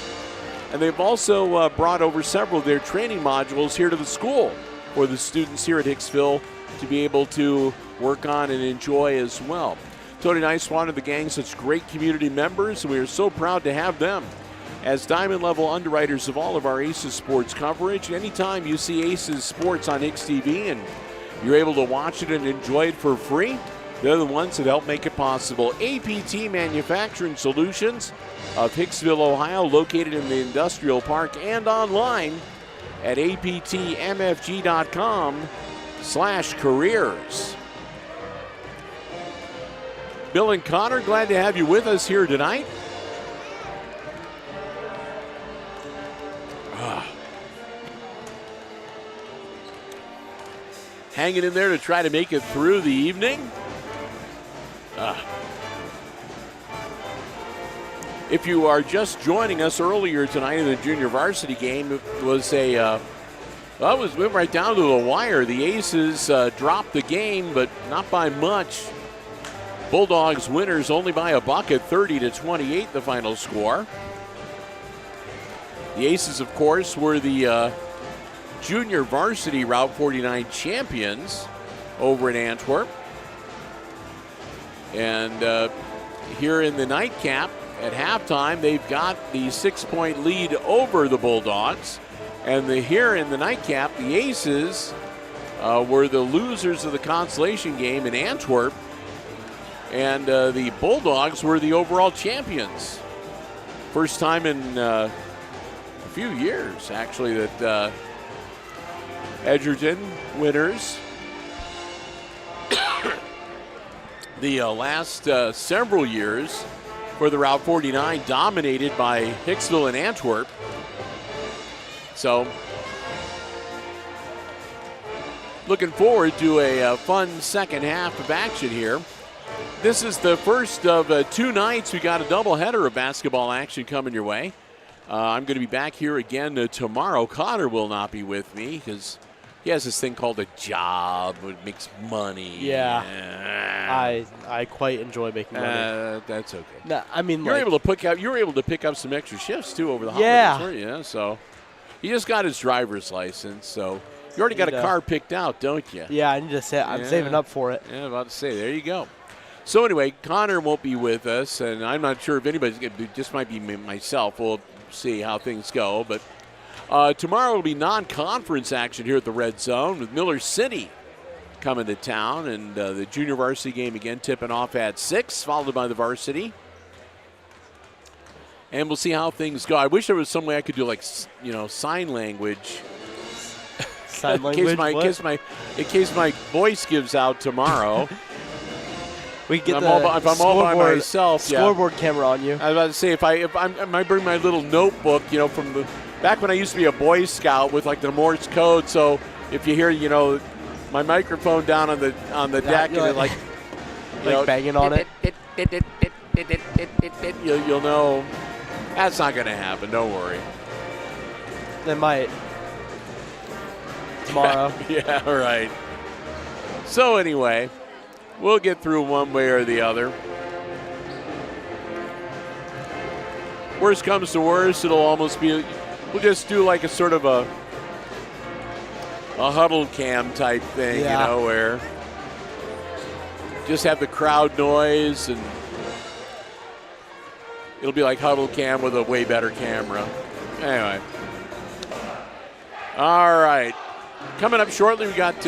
S1: And they've also brought over several of their training modules here to the school for the students here at Hicksville to be able to work on and enjoy as well. Tony Nicewan and the gang, such great community members, and we are so proud to have them as diamond level underwriters of all of our Aces sports coverage. Anytime you see Aces sports on HIX-TV and you're able to watch it and enjoy it for free, they're the ones that help make it possible. APT Manufacturing Solutions of Hicksville, Ohio, located in the Industrial Park and online at aptmfg.com/careers. Bill and Connor, glad to have you with us here tonight. Hanging in there to try to make it through the evening. If you are just joining us earlier tonight in the junior varsity game, it was it went right down to the wire. The Aces dropped the game, but not by much. Bulldogs winners only by a bucket, 30-28 the final score. The Aces, of course, were the junior varsity Route 49 champions over in Antwerp. And here in the nightcap at halftime, they've got the 6-point lead over the Bulldogs. And here in the nightcap, the Aces were the losers of the consolation game in Antwerp. And the Bulldogs were the overall champions. First time in a few years, actually, that Edgerton winners. The last several years for the Route 49 dominated by Hicksville and Antwerp. So looking forward to a fun second half of action here. This is the first of 2 nights. We got a doubleheader of basketball action coming your way. I'm going to be back here again tomorrow. Connor will not be with me because he has this thing called a job. It makes money.
S3: Yeah. I quite enjoy making money.
S1: That's okay.
S3: No, I mean,
S1: you were able to pick up some extra shifts too over the holidays,
S3: yeah.
S1: weren't you? So He just got his driver's license, so you already got a car picked out, don't you?
S3: Yeah, I need to say I'm saving up for it.
S1: Yeah, I'm about to say, there you go. So anyway, Connor won't be with us, and I'm not sure if anybody's going to be, just might be myself. We'll see how things go. But tomorrow will be non-conference action here at the Red Zone with Miller City coming to town, and the junior varsity game again tipping off at 6, followed by the varsity. And we'll see how things go. I wish there was some way I could do, like, sign language.
S3: Sign language?
S1: In case my voice gives out tomorrow.
S3: We get
S1: if I'm all by myself.
S3: Scoreboard camera on you.
S1: I was about to say, if I might bring my little notebook, from back when I used to be a Boy Scout with like the Morse code. So if you hear, my microphone down on the deck and like
S3: banging on it,
S1: you'll know that's not going to happen. Don't worry.
S3: They might tomorrow.
S1: Yeah, right. So anyway. We'll get through one way or the other. Worst comes to worst, it'll almost be, we'll just do like a sort of a huddle cam type thing, where just have the crowd noise, and it'll be like huddle cam with a way better camera. Anyway. All right. Coming up shortly, we got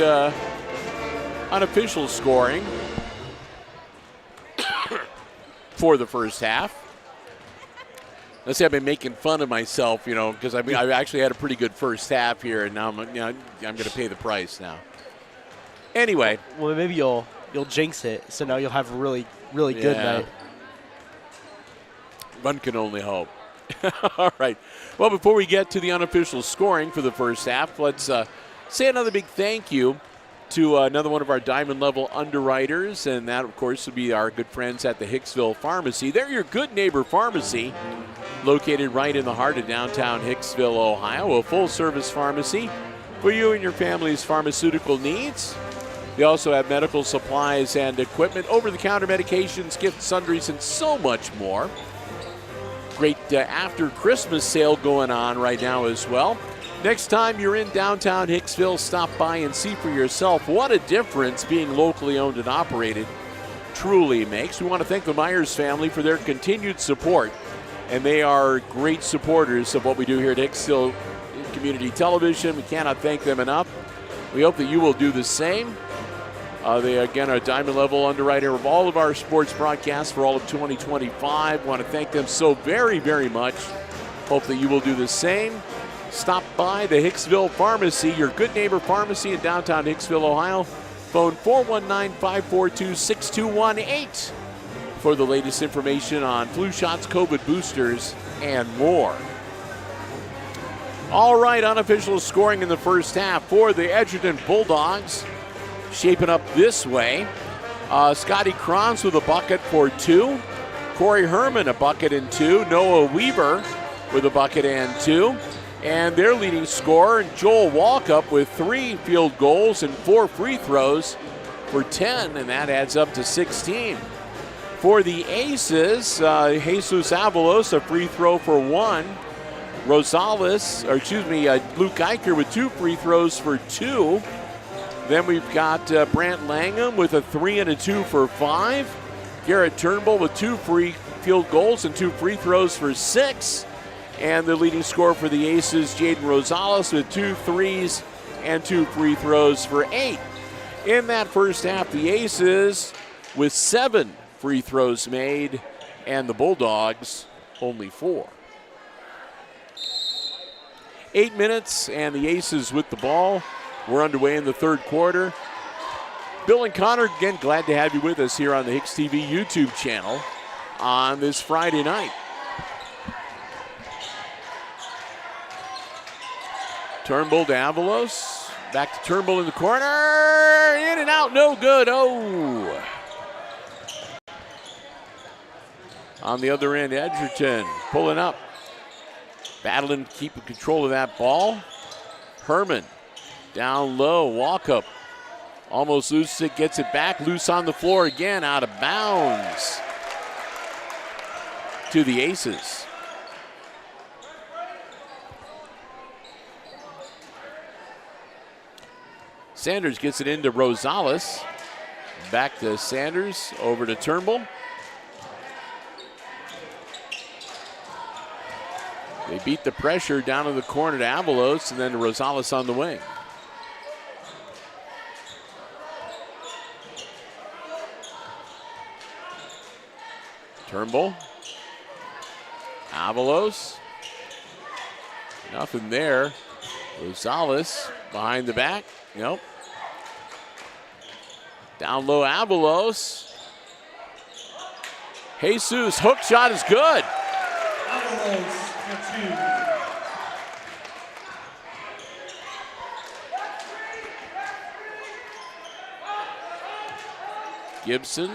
S1: unofficial scoring for the first half. Let's say I've been making fun of myself, because I've actually had a pretty good first half here, and now I'm going to pay the price now. Anyway,
S3: well, maybe you'll jinx it, so now you'll have a really good night.
S1: One can only hope. All right. Well, before we get to the unofficial scoring for the first half, let's say another big thank you to another one of our diamond level underwriters, and that, of course, would be our good friends at the Hicksville Pharmacy. They're your good neighbor pharmacy, located right in the heart of downtown Hicksville, Ohio, a full-service pharmacy for you and your family's pharmaceutical needs. They also have medical supplies and equipment, over-the-counter medications, gift sundries, and so much more. Great after Christmas sale going on right now as well. Next time you're in downtown Hicksville, stop by and see for yourself what a difference being locally owned and operated truly makes. We want to thank the Myers family for their continued support, and they are great supporters of what we do here at Hicksville Community Television. We cannot thank them enough. We hope that you will do the same. They, again, are a diamond level underwriter of all of our sports broadcasts for all of 2025. Want to thank them so very, very much. Hope that you will do the same. Stop by the Hicksville Pharmacy, your good neighbor pharmacy in downtown Hicksville, Ohio. Phone 419-542-6218 for the latest information on flu shots, COVID boosters, and more. All right, unofficial scoring in the first half for the Edgerton Bulldogs. Shaping up this way. Scotty Kranz with a bucket for 2. Corey Herman a bucket and 2. Noah Weaver with a bucket and 2. And their leading scorer, Joel Walkup, with 3 field goals and 4 free throws for 10, and that adds up to 16. For the Aces, Jesus Avalos, a free throw for 1. Luke Eicher with 2 free throws for 2. Then we've got Brant Langham with a 3 and a 2 for 5. Garrett Turnbull with 2 free field goals and 2 free throws for 6. And the leading scorer for the Aces, Jaden Rosales, with 2 threes and 2 free throws for 8. In that first half, the Aces with 7 free throws made, and the Bulldogs only 4. 8 minutes, and the Aces with the ball. We're underway in the third quarter. Bill and Connor, again, glad to have you with us here on the HIX-TV YouTube channel on this Friday night. Turnbull to Avalos. Back to Turnbull in the corner. In and out, no good. Oh. On the other end, Edgerton pulling up. Battling, keeping control of that ball. Herman down low. Walkup almost loses it, gets it back. Loose on the floor again, out of bounds to the Aces. Sanders gets it into Rosales. Back to Sanders, over to Turnbull. They beat the pressure down in the corner to Avalos, and then to Rosales on the wing. Turnbull. Avalos. Nothing there. Rosales behind the back. Nope. Down low, Avalos. Jesus, hook shot is good.
S2: Avalos for 2.
S1: Gibson.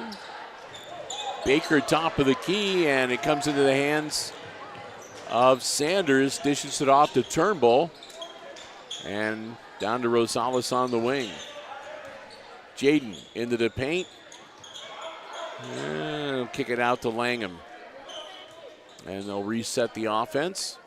S1: Baker top of the key, and it comes into the hands of Sanders. Dishes it off to Turnbull. And down to Rosales on the wing. Jaden into the paint. And kick it out to Langham. And they'll reset the offense.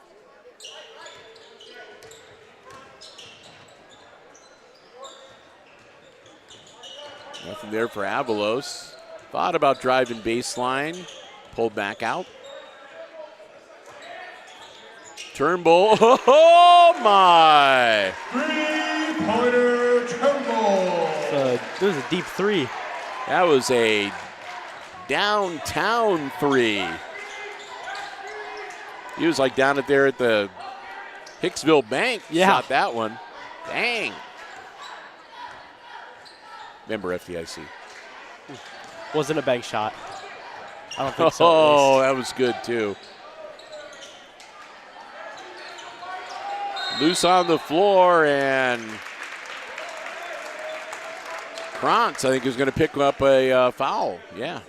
S1: Nothing there for Avalos. Thought about driving baseline. Pulled back out. Turnbull. Oh my!
S2: Three-pointer Turnbull.
S3: It was a deep three.
S1: That was a downtown three. He was like down there at the Hicksville Bank.
S3: Yeah.
S1: Shot that one. Dang. Member FDIC.
S3: Wasn't a bank shot. I don't think so.
S1: Oh, that was good too. Loose on the floor, and Krantz, I think, is going to pick up a foul. Yeah.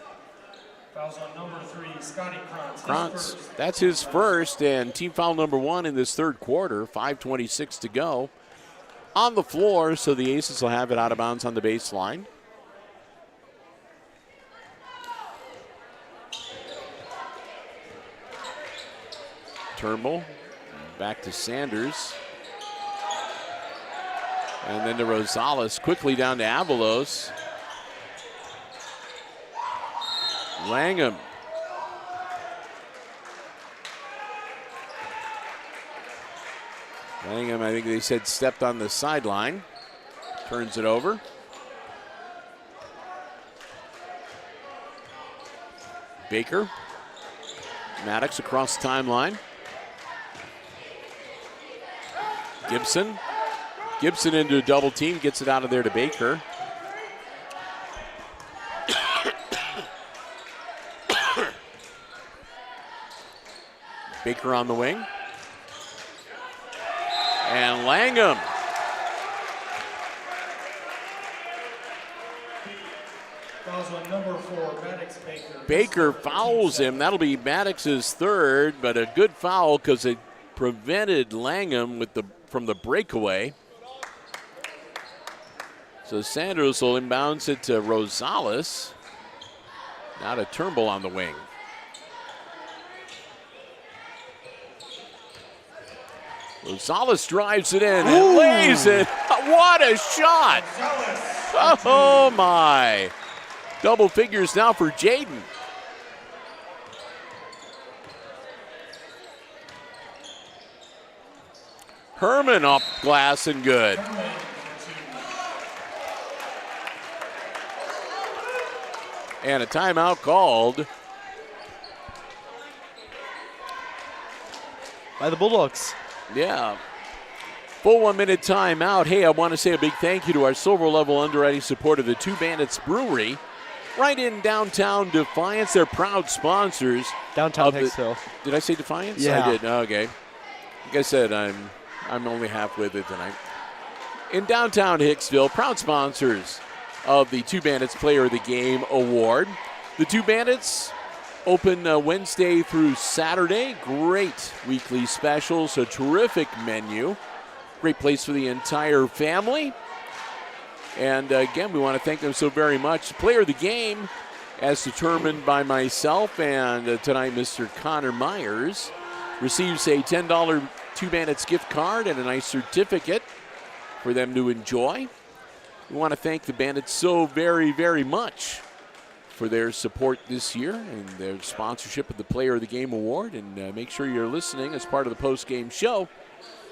S2: Fouls on number 3, Scotty Krantz.
S1: Krantz, that's his first, and team foul number 1 in this third quarter. 5:26 to go. On the floor, so the Aces will have it out of bounds on the baseline. Turnbull. Back to Sanders. And then to Rosales. Quickly down to Avalos. Langham. Langham, I think they said, stepped on the sideline. Turns it over. Baker. Maddox across the timeline. Gibson. Gibson into a double team, gets it out of there to Baker. Baker on the wing. And Langham.
S2: Fouls on number 4, Maddox Baker.
S1: Baker fouls him. That'll be Maddox's third, but a good foul because it prevented Langham from the breakaway. So Sanders will inbounds it to Rosales. Now to Turnbull on the wing. Rosales drives it in and lays it. What a shot! Oh my! Double figures now for Jaden. Herman off glass and good. And a timeout called
S3: by the Bulldogs.
S1: Yeah. Full 1 minute timeout. Hey, I want to say a big thank you to our silver level underwriting support of the Two Bandits Brewery right in downtown Defiance. They're proud sponsors.
S3: Downtown Hicksville.
S1: Did I say Defiance?
S3: Yeah.
S1: I did. Okay. Like I said, I'm only half with it tonight. In downtown Hicksville, proud sponsors of the Two Bandits Player of the Game Award. The Two Bandits open Wednesday through Saturday. Great weekly specials, a terrific menu. Great place for the entire family. And again, we want to thank them so very much. Player of the game, as determined by myself and tonight Mr. Connor Myers, receives a $10 Two Bandits gift card and a nice certificate for them to enjoy. We want to thank the Bandits so very, very much for their support this year and their sponsorship of the Player of the Game Award. And make sure you're listening as part of the post-game show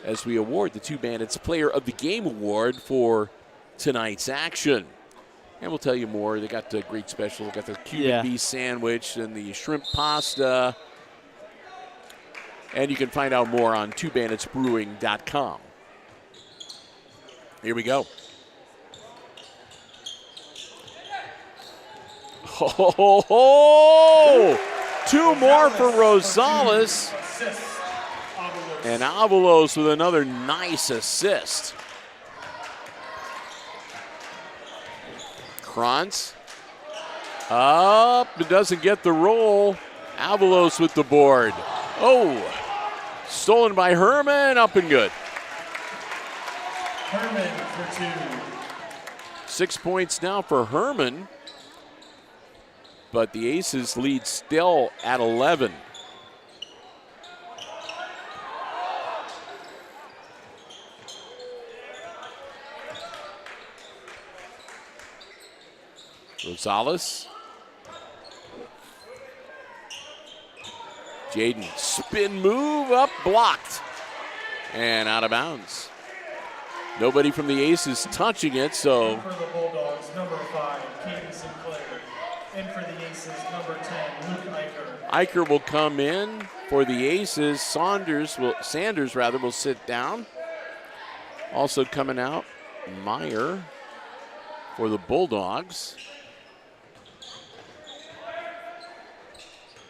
S1: as we award the 2 Bandits Player of the Game Award for tonight's action. And we'll tell you more. They got the great special. They got the Cuban beef sandwich and the shrimp pasta. And you can find out more on 2banditsbrewing.com. Here we go. Oh, 2 more for Rosales. And Avalos with another nice assist. Krantz up, but doesn't get the roll. Avalos with the board. Oh, stolen by Herman, up and good.
S2: Herman for 2.
S1: 6 points now for Herman, but the Aces lead still at 11. Rosales. Jaden, spin move up, blocked, and out of bounds. Nobody from the Aces touching it, so.
S2: For the Bulldogs, number 5, Katie Sinclair. And for the Aces, number 10, Luke Eicher.
S1: Eicher will come in for the Aces. Sanders will sit down. Also coming out, Meyer for the Bulldogs.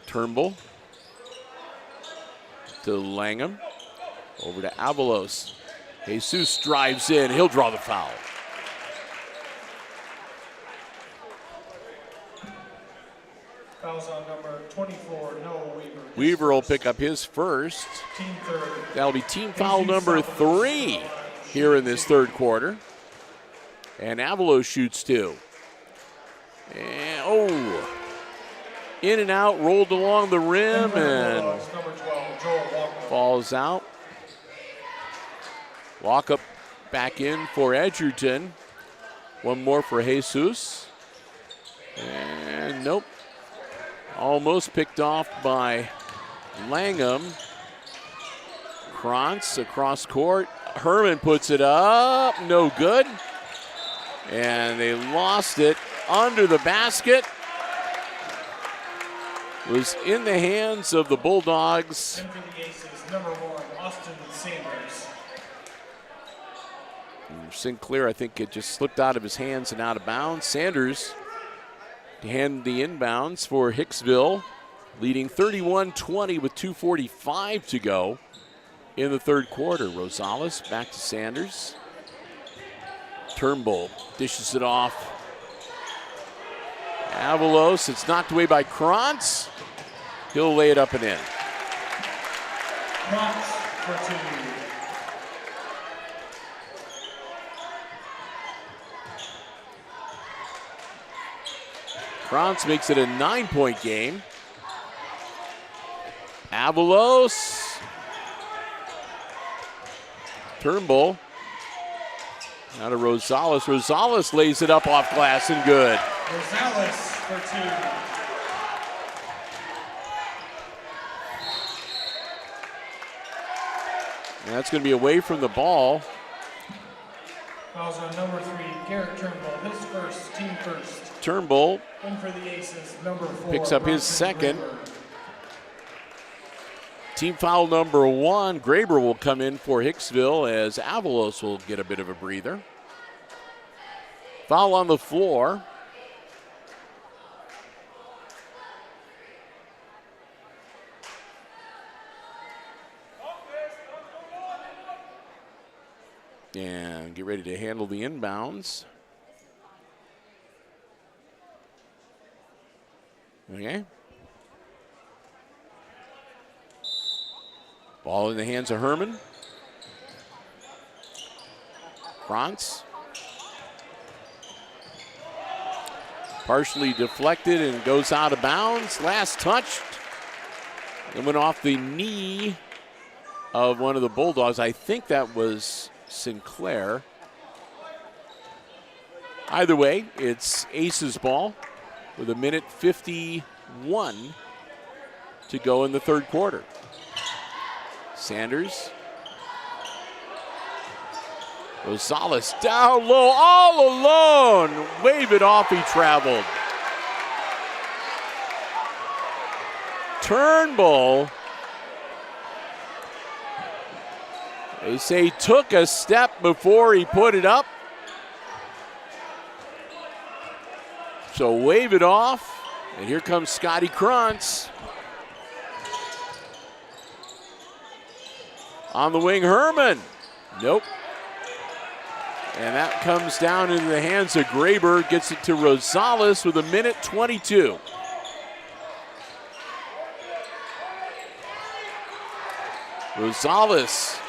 S1: Turnbull to Langham. Over to Avalos. Jesus drives in. He'll draw the foul.
S2: Fouls on number 24, Noah Weaver.
S1: Weaver will pick up his first.
S2: Team third.
S1: That'll be team foul number 3 here in this third quarter. And Avalos shoots 2. And, in and out, rolled along the rim, and falls out. Walk up back in for Edgerton. One more for Jesus. And nope. Almost picked off by Langham. Krantz across court. Herman puts it up. No good. And they lost it under the basket. Was in the hands of the Bulldogs.
S2: And for the Aces, number 1, Austin Sanders.
S1: Sinclair, I think it just slipped out of his hands and out of bounds. Sanders to hand the inbounds for Hicksville, leading 31-20 with 2:45 to go in the third quarter. Rosales back to Sanders. Turnbull dishes it off. Avalos, it's knocked away by Krantz. He'll lay it up and in.
S2: Krantz for 2.
S1: Krantz makes it a 9-point game. Avalos. Turnbull. Now to Rosales. Rosales lays it up off glass and good.
S2: Rosales for 2.
S1: And that's going to be away from the ball.
S2: Fouls on number 3, Garrett Turnbull, his first, team first.
S1: Turnbull
S2: And for the Aces, number 4,
S1: picks up his
S2: Bronson
S1: second.
S2: Graber.
S1: Team foul number 1. Graber will come in for Hicksville as Avalos will get a bit of a breather. Foul on the floor. And get ready to handle the inbounds. Okay. Ball in the hands of Herman. Krantz. Partially deflected and goes out of bounds. Last touched. It went off the knee of one of the Bulldogs. I think that was Sinclair. Either way, it's Aces ball with 1:51 to go in the third quarter. Sanders. Rosales down low, all alone. Wave it off, he traveled. Turnbull, they say, took a step before he put it up. So wave it off, and here comes Scotty Krantz. On the wing, Herman. Nope. And that comes down into the hands of Graber. Gets it to Rosales with 1:22. Rosales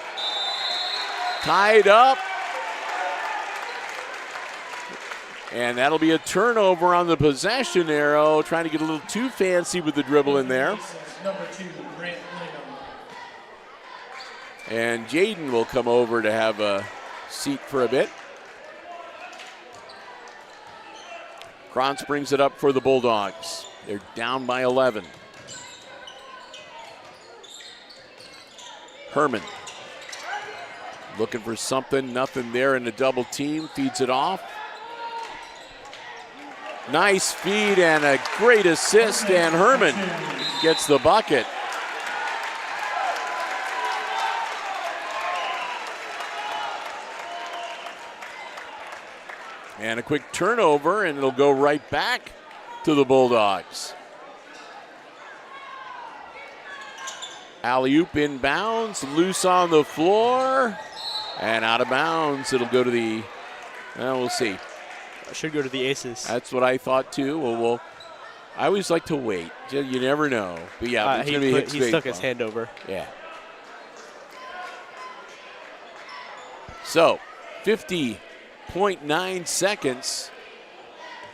S1: tied up. And that'll be a turnover on the possession arrow. Trying to get a little too fancy with the dribble in there.
S2: Number 2, Grant Lingham.
S1: And Jaden will come over to have a seat for a bit. Krantz brings it up for the Bulldogs. They're down by 11. Herman looking for something, nothing there in the double team, feeds it off. Nice feed and a great assist, and Herman gets the bucket. And a quick turnover, and it'll go right back to the Bulldogs. Alley-oop inbounds, loose on the floor, and out of bounds. It'll go to the, well, we'll see.
S3: Should go to the Aces.
S1: That's what I thought too. Well, I always like to wait. You never know. But yeah, it's going to be Hicks
S3: he stuck his hand over.
S1: Yeah. So, 50.9 seconds.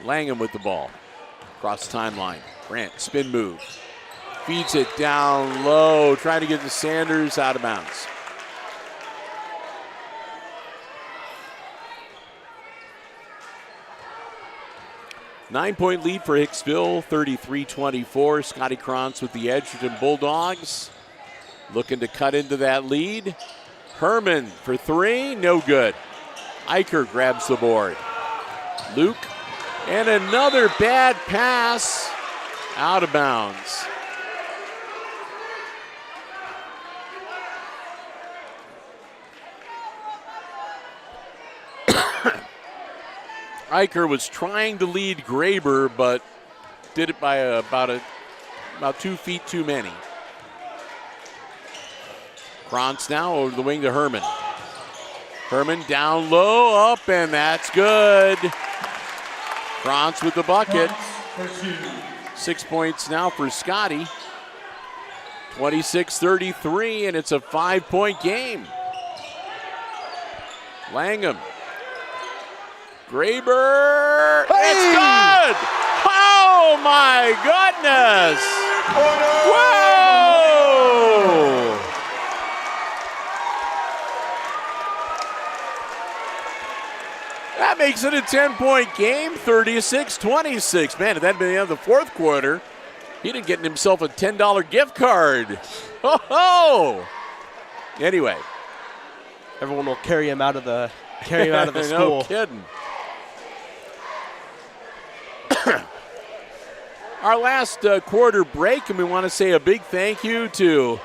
S1: Langham with the ball. Across the timeline. Grant, spin move. Feeds it down low. Trying to get the Sanders out of bounds. Nine-point lead for Hicksville, 33-24. Scotty Krantz with the Edgerton Bulldogs. Looking to cut into that lead. Herman for three, no good. Eicher grabs the board. Luke, and another bad pass, out of bounds. Eicher was trying to lead Graber, but did it by about 2 feet too many. Krantz now over the wing to Herman. Herman down low, up, and that's good. Krantz with the bucket. 6 points now for Scotty. 26-33, and it's a 5-point game. Langham. Graber, it's good! Oh my goodness! Whoa! That makes it a 10-point game, 36-26. Man, if that had been the end of the fourth quarter, he'd have getting himself a $10 gift card. Oh! Anyway.
S3: Everyone will carry him out of the school.
S1: No kidding. Our last quarter break, and we want to say a big thank you to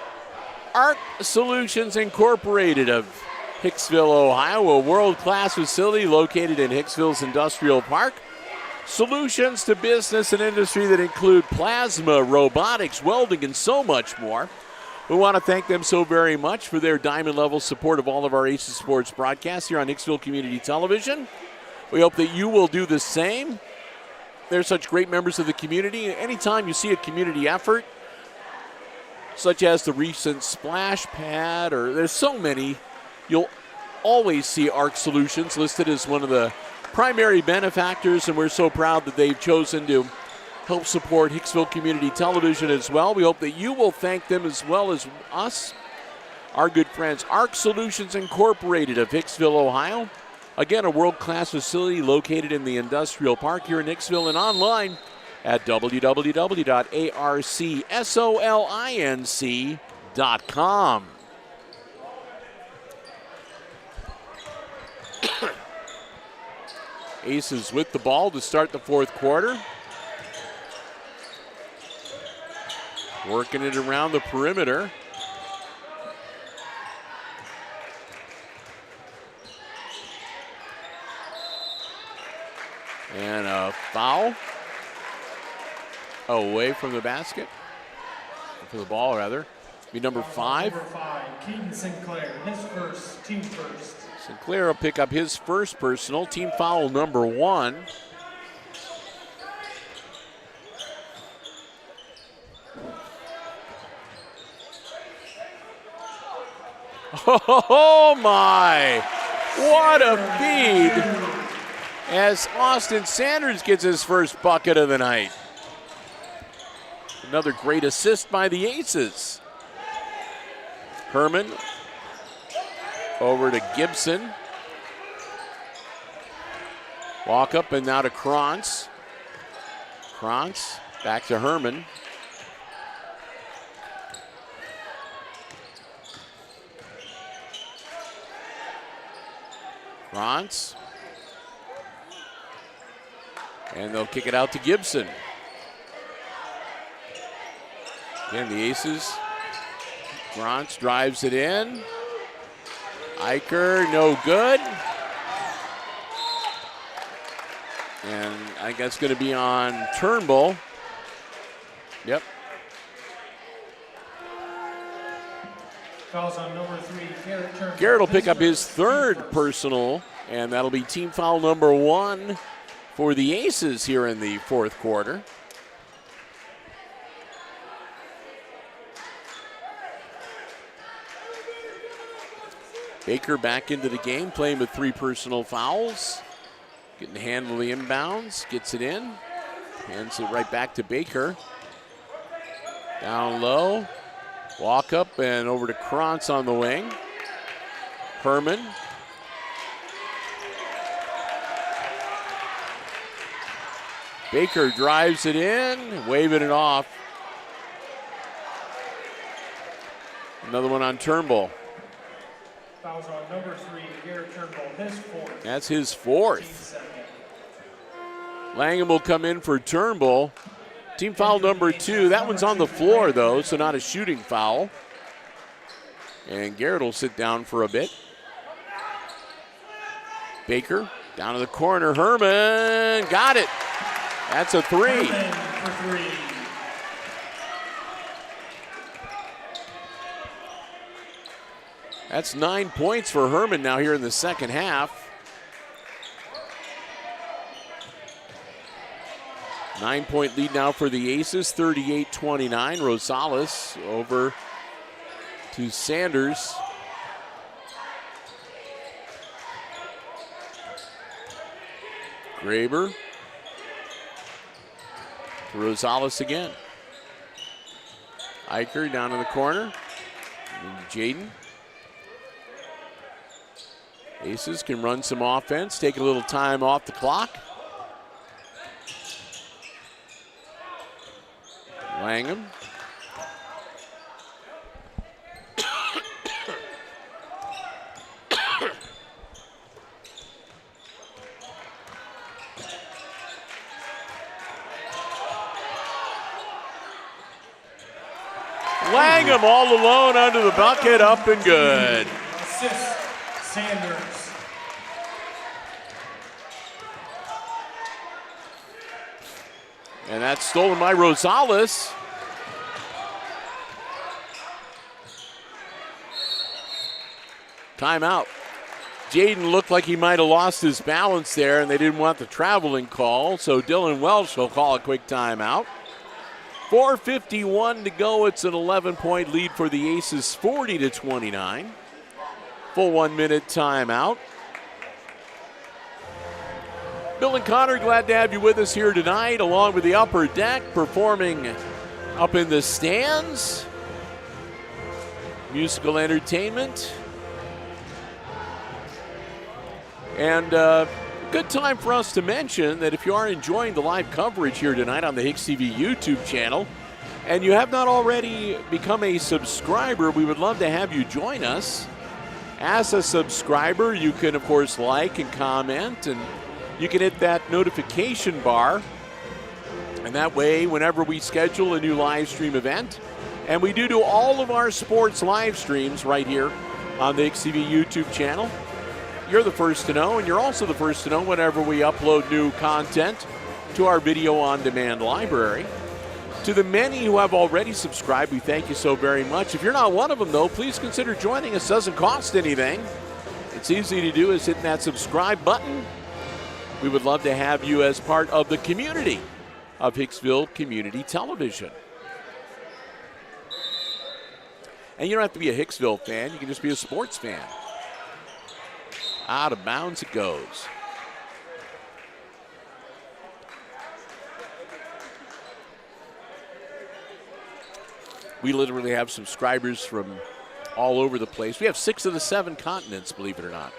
S1: ARC Solutions Incorporated of Hicksville, Ohio, a world-class facility located in Hicksville's Industrial Park. Solutions to business and industry that include plasma, robotics, welding, and so much more. We want to thank them so very much for their diamond-level support of all of our Aces Sports broadcasts here on Hicksville Community Television. We hope that you will do the same. They're such great members of the community. Anytime you see a community effort, such as the recent splash pad, or there's so many, you'll always see ARC Solutions listed as one of the primary benefactors, and we're so proud that they've chosen to help support Hicksville Community Television as well. We hope that you will thank them as well as us, our good friends. ARC Solutions Incorporated of Hicksville, Ohio. Again, a world-class facility located in the industrial park here in Hicksville and online at www.arcsolinc.com. Aces with the ball to start the fourth quarter. Working it around the perimeter. And a foul away from the basket. For the ball, rather. Be number 5.
S2: Number 5, Keaton Sinclair, his first, team first.
S1: Sinclair will pick up his first personal, team foul number 1. Oh my! What a feed as Austin Sanders gets his first bucket of the night. Another great assist by the Aces. Herman over to Gibson. Walk up and now to Krantz. Krantz back to Herman. Krantz. And they'll kick it out to Gibson. Again, the Aces. Krantz drives it in. Eicher, no good. And I think that's going to be on Turnbull. Yep.
S2: Fouls on number 3, Garrett Turnbull.
S1: Garrett will pick up his third personal, and that'll be team foul number 1 for the Aces here in the fourth quarter. Baker back into the game, playing with 3 personal fouls. Getting to handle the inbounds, gets it in. Hands it right back to Baker. Down low. Walk up and over to Krantz on the wing. Herman. Baker drives it in, waving it off. Another one on Turnbull.
S2: Fouls on number 3, Garrett Turnbull, his 4th.
S1: That's his 4th. Langham will come in for Turnbull. Team foul number 2. That one's on the floor, though, so not a shooting foul. And Garrett will sit down for a bit. Baker down to the corner. Herman got it. That's a 3.
S2: Herman for 3.
S1: That's 9 points for Herman now here in the second half. 9-point lead now for the Aces, 38-29. Rosales over to Sanders. Graber to Rosales again. Eicher down in the corner. Jaden. Aces can run some offense, take a little time off the clock. Langham. Langham all alone under the bucket, up and good.
S2: Assist, Sanders.
S1: And that's stolen by Rosales. Timeout. Jaden looked like he might have lost his balance there, and they didn't want the traveling call, so Dylan Welch will call a quick timeout. 4:51 to go. It's an 11-point lead for the Aces, 40-29. Full 1 minute timeout. Bill and Connor, glad to have you with us here tonight, along with the Upper Deck, performing up in the stands. Musical entertainment. And good time for us to mention that if you are enjoying the live coverage here tonight on the HIX-TV YouTube channel, and you have not already become a subscriber, we would love to have you join us. As a subscriber, you can, of course, like and comment, and you can hit that notification bar. And that way, whenever we schedule a new live stream event, and we do all of our sports live streams right here on the HIX-TV YouTube channel, you're the first to know, and you're also the first to know whenever we upload new content to our video on demand library. To the many who have already subscribed, we thank you so very much. If you're not one of them, though, please consider joining us. It doesn't cost anything. It's easy to do, is hitting that subscribe button. We would love to have you as part of the community of Hicksville Community Television. And you don't have to be a Hicksville fan. You can just be a sports fan. Out of bounds it goes. We literally have subscribers from all over the place. We have 6 of the 7 continents, believe it or not.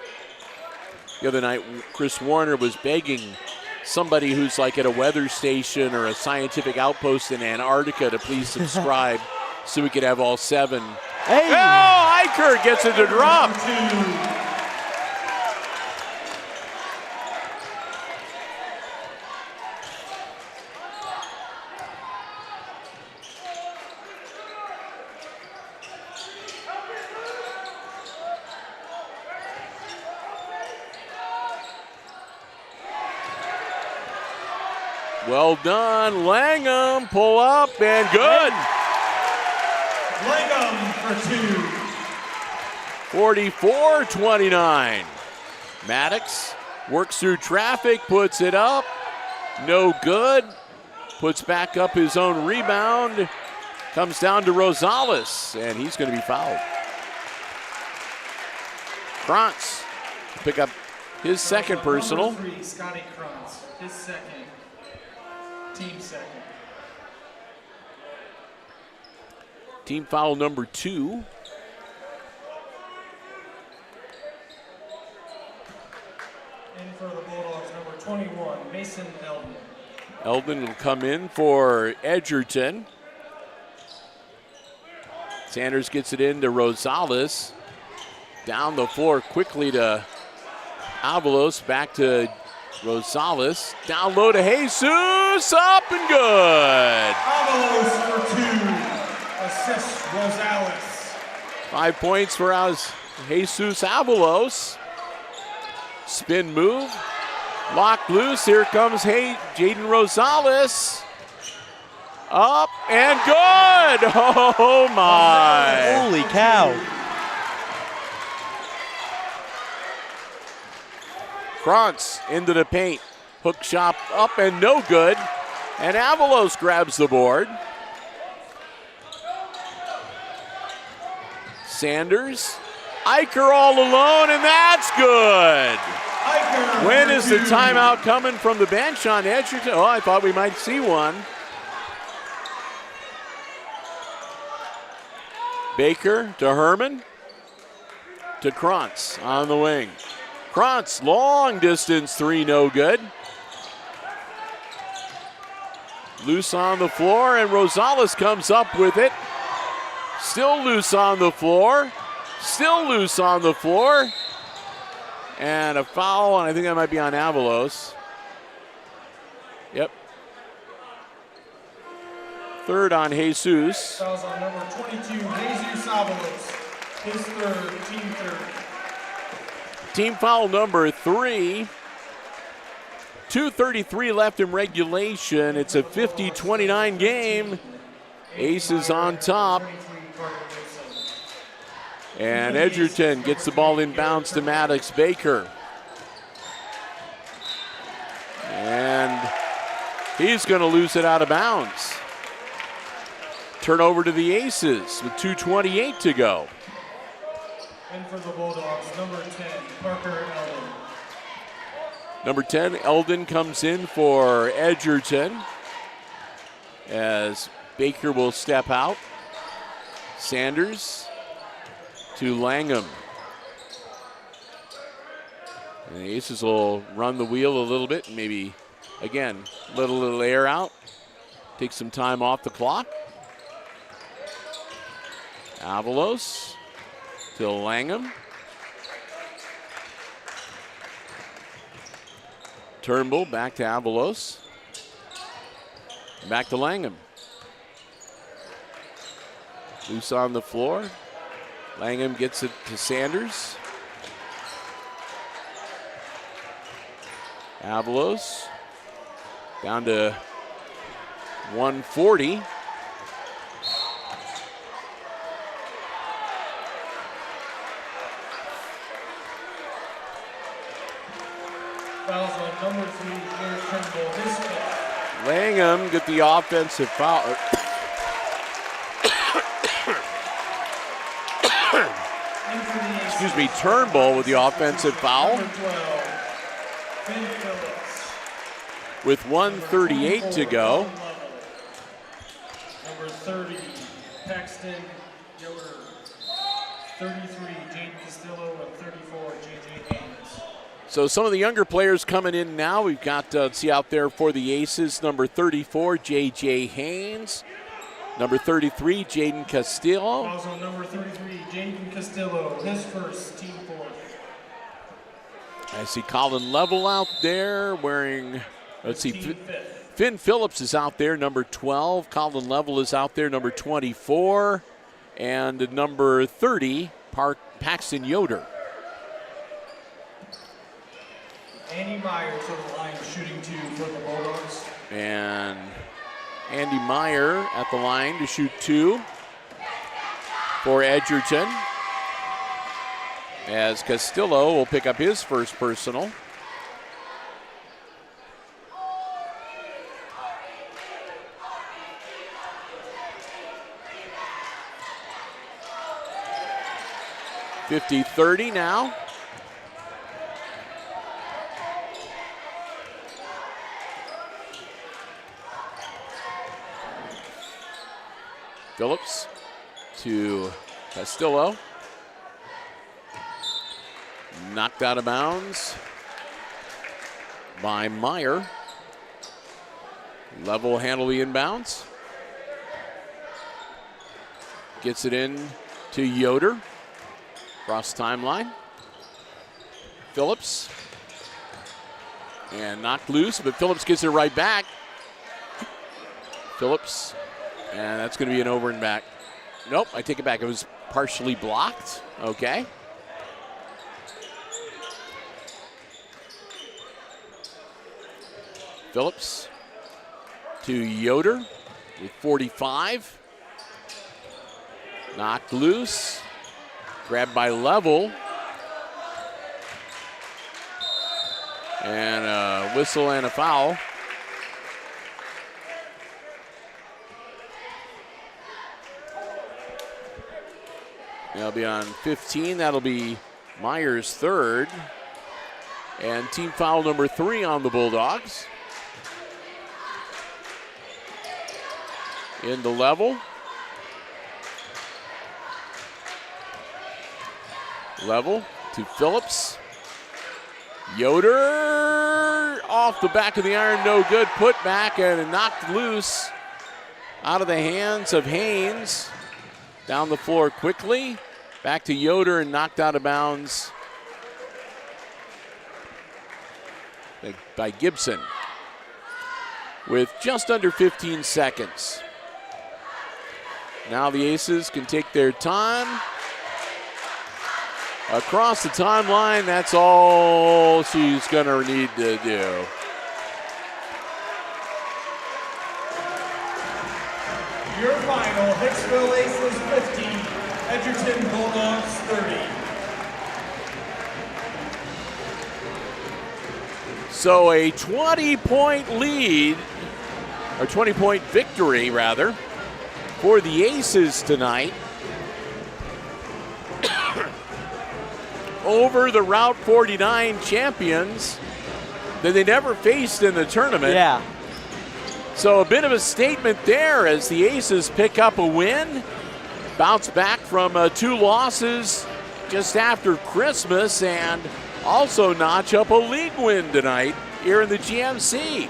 S1: The other night, Chris Warner was begging somebody who's like at a weather station or a scientific outpost in Antarctica to please subscribe so we could have all 7.
S3: Hey!
S1: Oh, Eicher gets it to drop. Well done, Langham. Pull up and good.
S2: Langham for 2.
S1: 44-29. Maddox works through traffic, puts it up. No good. Puts back up his own rebound. Comes down to Rosales, and he's going to be fouled. Krantz to pick up his second personal.
S2: Number 3, Scotty Krantz, his second. Team second.
S1: Team foul number 2.
S2: In for the Bulldogs, number 21, Mason Eldon.
S1: Eldon will come in for Edgerton. Sanders gets it into Rosales. Down the floor quickly to Avalos, back to Rosales. Down low to Jesus, up and good.
S2: Avalos for 2, assist Rosales.
S1: 5 points for Jesus Avalos. Spin move, locked loose. Here comes Jaden Rosales. Up and good. Oh my.
S3: Holy cow.
S1: Krantz into the paint. Hook shot up and no good. And Avalos grabs the board. Sanders. Eicher all alone, and that's good. When is the timeout coming from the bench on Edgerton? Oh, I thought we might see one. Baker to Herman. To Krantz on the wing. Krantz, long distance 3, no good. Loose on the floor, and Rosales comes up with it. Still loose on the floor. Still loose on the floor. And a foul, and I think that might be on Avalos. Yep. Third on Jesus.
S2: Fouls on number 22, Jesus Avalos. His third, team third.
S1: Team foul number 3. 2:33 left in regulation. It's a 50-29 game. Aces on top. And Edgerton gets the ball inbounds to Maddox Baker. And he's going to lose it out of bounds. Turnover to the Aces with 2:28 to go.
S2: And for the Bulldogs, number 10, Parker Eldon.
S1: Number 10, Eldon comes in for Edgerton as Baker will step out. Sanders to Langham. And the Aces will run the wheel a little bit and maybe, again, let a little air out. Take some time off the clock. Avalos to Langham. Turnbull back to Avalos. Back to Langham. Loose on the floor. Langham gets it to Sanders. Avalos down to 140.
S2: Fouls on number 3, Jared Turnbull, his fifth.
S1: Langham get the offensive foul. Excuse me, Turnbull with the offensive foul.
S2: Number 12, Finn Phillips.
S1: With 1:38 to go.
S2: Number 30, Paxton Yoder. 33, Jaden Castillo, and 34, J.J. Haynes.
S1: So some of the younger players coming in now. We've got, see out there for the Aces, number 34, J.J. Haynes. Number 33, Jaden Castillo.
S2: Also number 33, Jaden Castillo, his first, team fourth.
S1: I see Colin Level out there wearing, let's see, Finn Phillips is out there, number 12. Colin Level is out there, number 24. And number 30, Paxton Yoder.
S2: Andy Meyer to the line, shooting 2 for the Bulldogs.
S1: And Andy Meyer at the line to shoot 2 for Edgerton. As Castillo will pick up his first personal. (50-30) now. Phillips to Castillo. Knocked out of bounds by Meyer. Level handle the inbounds. Gets it in to Yoder. Cross timeline. Phillips. And knocked loose, but Phillips gets it right back. Phillips. And that's going to be an over and back. Nope, I take it back. It was partially blocked. Okay. Phillips to Yoder with 45. Knocked loose. Grabbed by Level. And a whistle and a foul. That'll be on 15. That'll be Meyer's third. And team foul number 3 on the Bulldogs. Into Level. Level to Phillips. Yoder off the back of the iron, no good. Put back and knocked loose out of the hands of Haynes. Down the floor quickly. Back to Yoder and knocked out of bounds by Gibson with just under 15 seconds. Now the Aces can take their time. Across the timeline, that's all she's going to need to do.
S2: Your final, Hicksville Aces 50, Edgerton Bulldogs 30.
S1: So a 20-point lead, or 20-point victory, rather, for the Aces tonight over the Route 49 champions that they never faced in the tournament.
S3: Yeah.
S1: So a bit of a statement there as the Aces pick up a win, bounce back from 2 losses just after Christmas, and also notch up a league win tonight here in the GMC.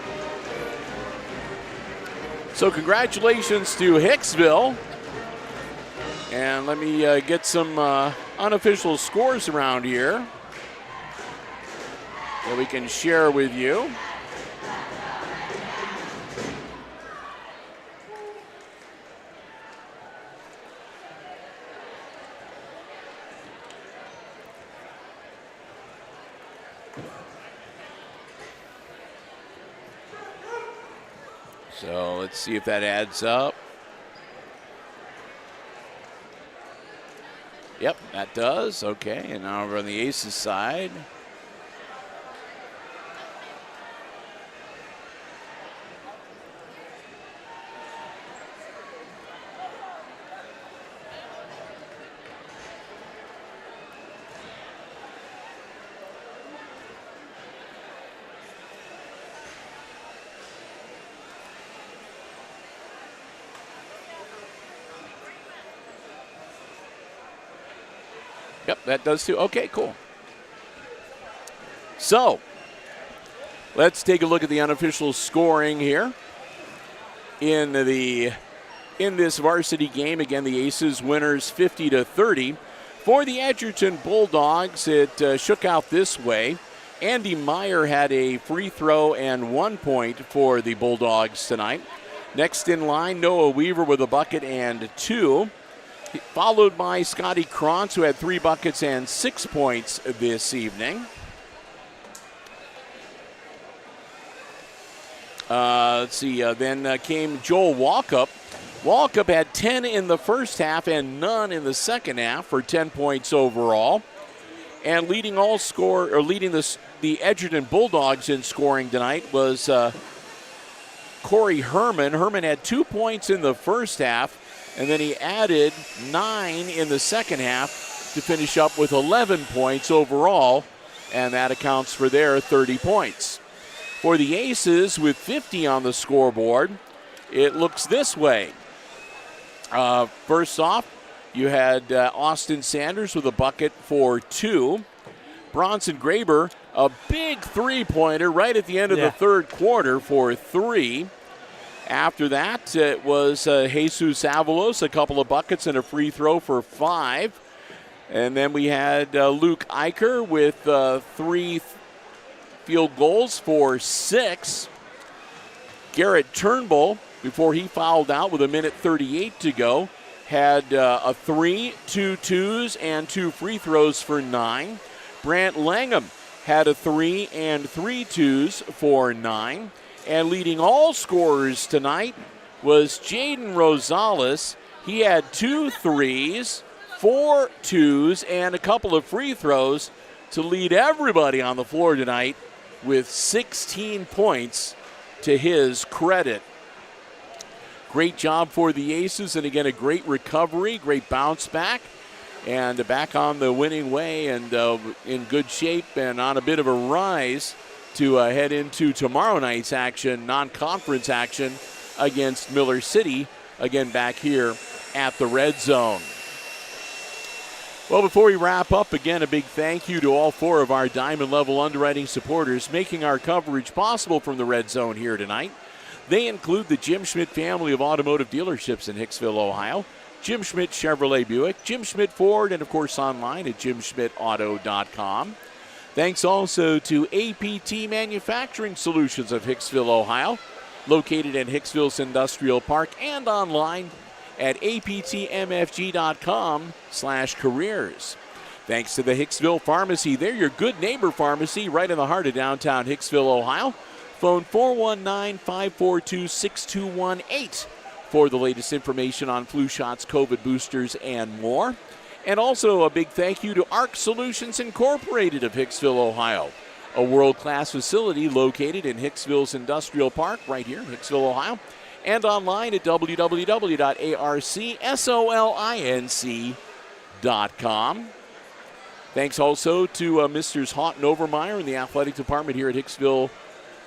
S1: So congratulations to Hicksville. And let me get some unofficial scores around here that we can share with you. So let's see if that adds up. Yep, that does. Okay, and now over on the Aces side. Yep, that does too. Okay, cool. So, let's take a look at the unofficial scoring here in this varsity game. Again, the Aces winners 50-30. For the Edgerton Bulldogs, it shook out this way. Andy Meyer had a free throw and 1 point for the Bulldogs tonight. Next in line, Noah Weaver with a bucket and 2. Followed by Scotty Krantz, who had 3 buckets and 6 points this evening. Let's see, then came Joel Walkup. Walkup had 10 in the first half and none in the second half for 10 points overall. And leading the Edgerton Bulldogs in scoring tonight was Corey Herman. Herman had 2 points in the first half, and then he added 9 in the second half to finish up with 11 points overall, and that accounts for their 30 points. For the Aces, with 50 on the scoreboard, it looks this way. First off, you had Austin Sanders with a bucket for 2. Bronson Graber, a big three-pointer right at the end of the third quarter for 3. After that, it was Jesus Avalos, a couple of buckets and a free throw for 5. And then we had Luke Eicher with 3 field goals for 6. Garrett Turnbull, before he fouled out with 1:38 to go, had a 3, 2 twos, and 2 free throws for 9. Brant Langham had a 3 and 3 twos for 9. And leading all scorers tonight was Jaden Rosales. He had 2 threes, 4 twos, and a couple of free throws to lead everybody on the floor tonight with 16 points to his credit. Great job for the Aces, and again, a great recovery, great bounce back, and back on the winning way and in good shape and on a bit of a rise to head into tomorrow night's action, non-conference action against Miller City, again back here at the Red Zone. Well, before we wrap up, again, a big thank you to all 4 of our Diamond Level underwriting supporters making our coverage possible from the Red Zone here tonight. They include the Jim Schmidt family of automotive dealerships in Hicksville, Ohio, Jim Schmidt Chevrolet Buick, Jim Schmidt Ford, and of course online at jimschmidtauto.com. Thanks also to APT Manufacturing Solutions of Hicksville, Ohio, located in Hicksville's Industrial Park and online at aptmfg.com/careers. Thanks to the Hicksville Pharmacy. They're your good neighbor pharmacy right in the heart of downtown Hicksville, Ohio. Phone 419-542-6218 for the latest information on flu shots, COVID boosters, and more. And also a big thank you to ARC Solutions Incorporated of Hicksville, Ohio, a world-class facility located in Hicksville's Industrial Park right here in Hicksville, Ohio, and online at www.arcsolinc.com. Thanks also to Misters Houghton Overmeyer in the athletic department here at Hicksville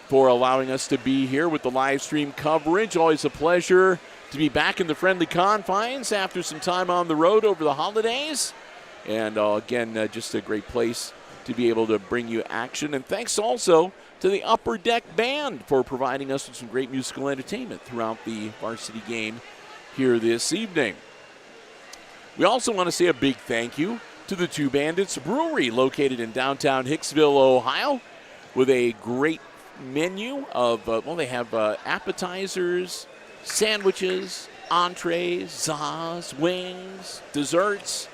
S1: for allowing us to be here with the live stream coverage. Always a pleasure to be back in the friendly confines after some time on the road over the holidays. And again, just a great place to be able to bring you action. And thanks also to the Upper Deck Band for providing us with some great musical entertainment throughout the varsity game here this evening. We also want to say a big thank you to the Two Bandits Brewery, located in downtown Hicksville, Ohio, with a great menu of, they have appetizers, sandwiches, entrees, zas, wings, desserts,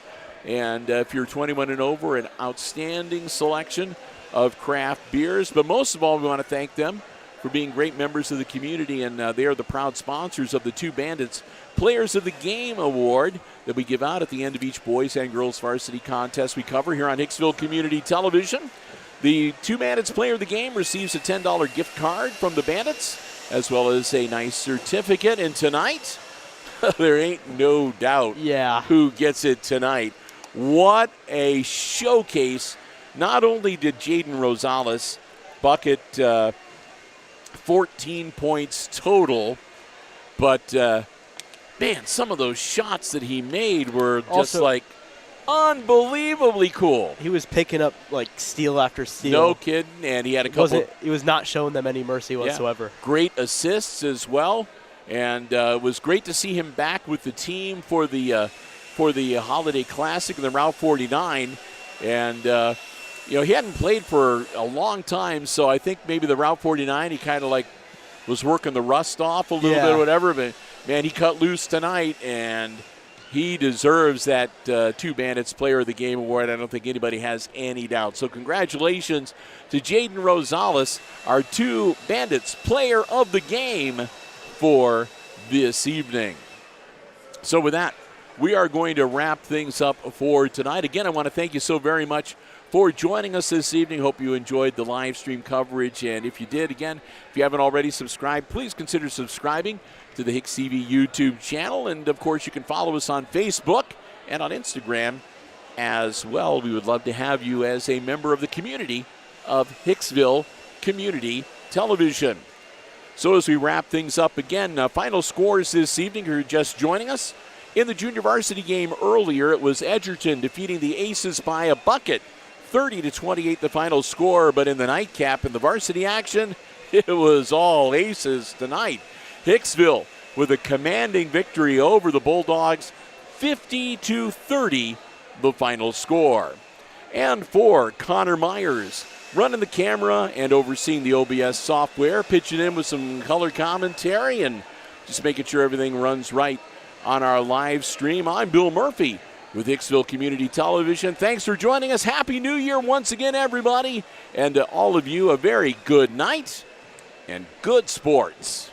S1: and if you're 21 and over, an outstanding selection of craft beers. But most of all, we want to thank them for being great members of the community, and they are the proud sponsors of the Two Bandits Players of the Game Award that we give out at the end of each boys and girls varsity contest we cover here on Hicksville Community Television. The Two Bandits Player of the Game receives a $10 gift card from the Bandits, as well as a nice certificate. And tonight, there ain't no doubt who gets it tonight. What a showcase. Not only did Jaden Rosales bucket 14 points total, but, man, some of those shots that he made were just
S3: also,
S1: unbelievably cool.
S3: He was picking up like steal after steal.
S1: No kidding, and he had a couple.
S3: He was not showing them any mercy whatsoever.
S1: Great assists as well, and it was great to see him back with the team for the Holiday Classic and the Route 49. And he hadn't played for a long time, so I think maybe the Route 49 he kind of was working the rust off a little bit or whatever. But man, he cut loose tonight, and he deserves that Two Bandits Player of the Game award. I don't think anybody has any doubt. So congratulations to Jaden Rosales, our Two Bandits Player of the Game for this evening. So with that, we are going to wrap things up for tonight. Again, I want to thank you so very much for joining us this evening. Hope you enjoyed the live stream coverage. And if you did, again, if you haven't already subscribed, please consider subscribing to the HIX-TV YouTube channel. And, of course, you can follow us on Facebook and on Instagram as well. We would love to have you as a member of the community of Hicksville Community Television. So as we wrap things up again, final scores this evening, who are just joining us. In the junior varsity game earlier, it was Edgerton defeating the Aces by a bucket, 30-28 the final score. But in the nightcap in the varsity action, it was all Aces tonight. Hicksville with a commanding victory over the Bulldogs, 50-30 the final score. And for Connor Myers, running the camera and overseeing the OBS software, pitching in with some color commentary and just making sure everything runs right on our live stream. I'm Bill Murphy with Hicksville Community Television. Thanks for joining us. Happy New Year once again, everybody. And to all of you, a very good night and good sports.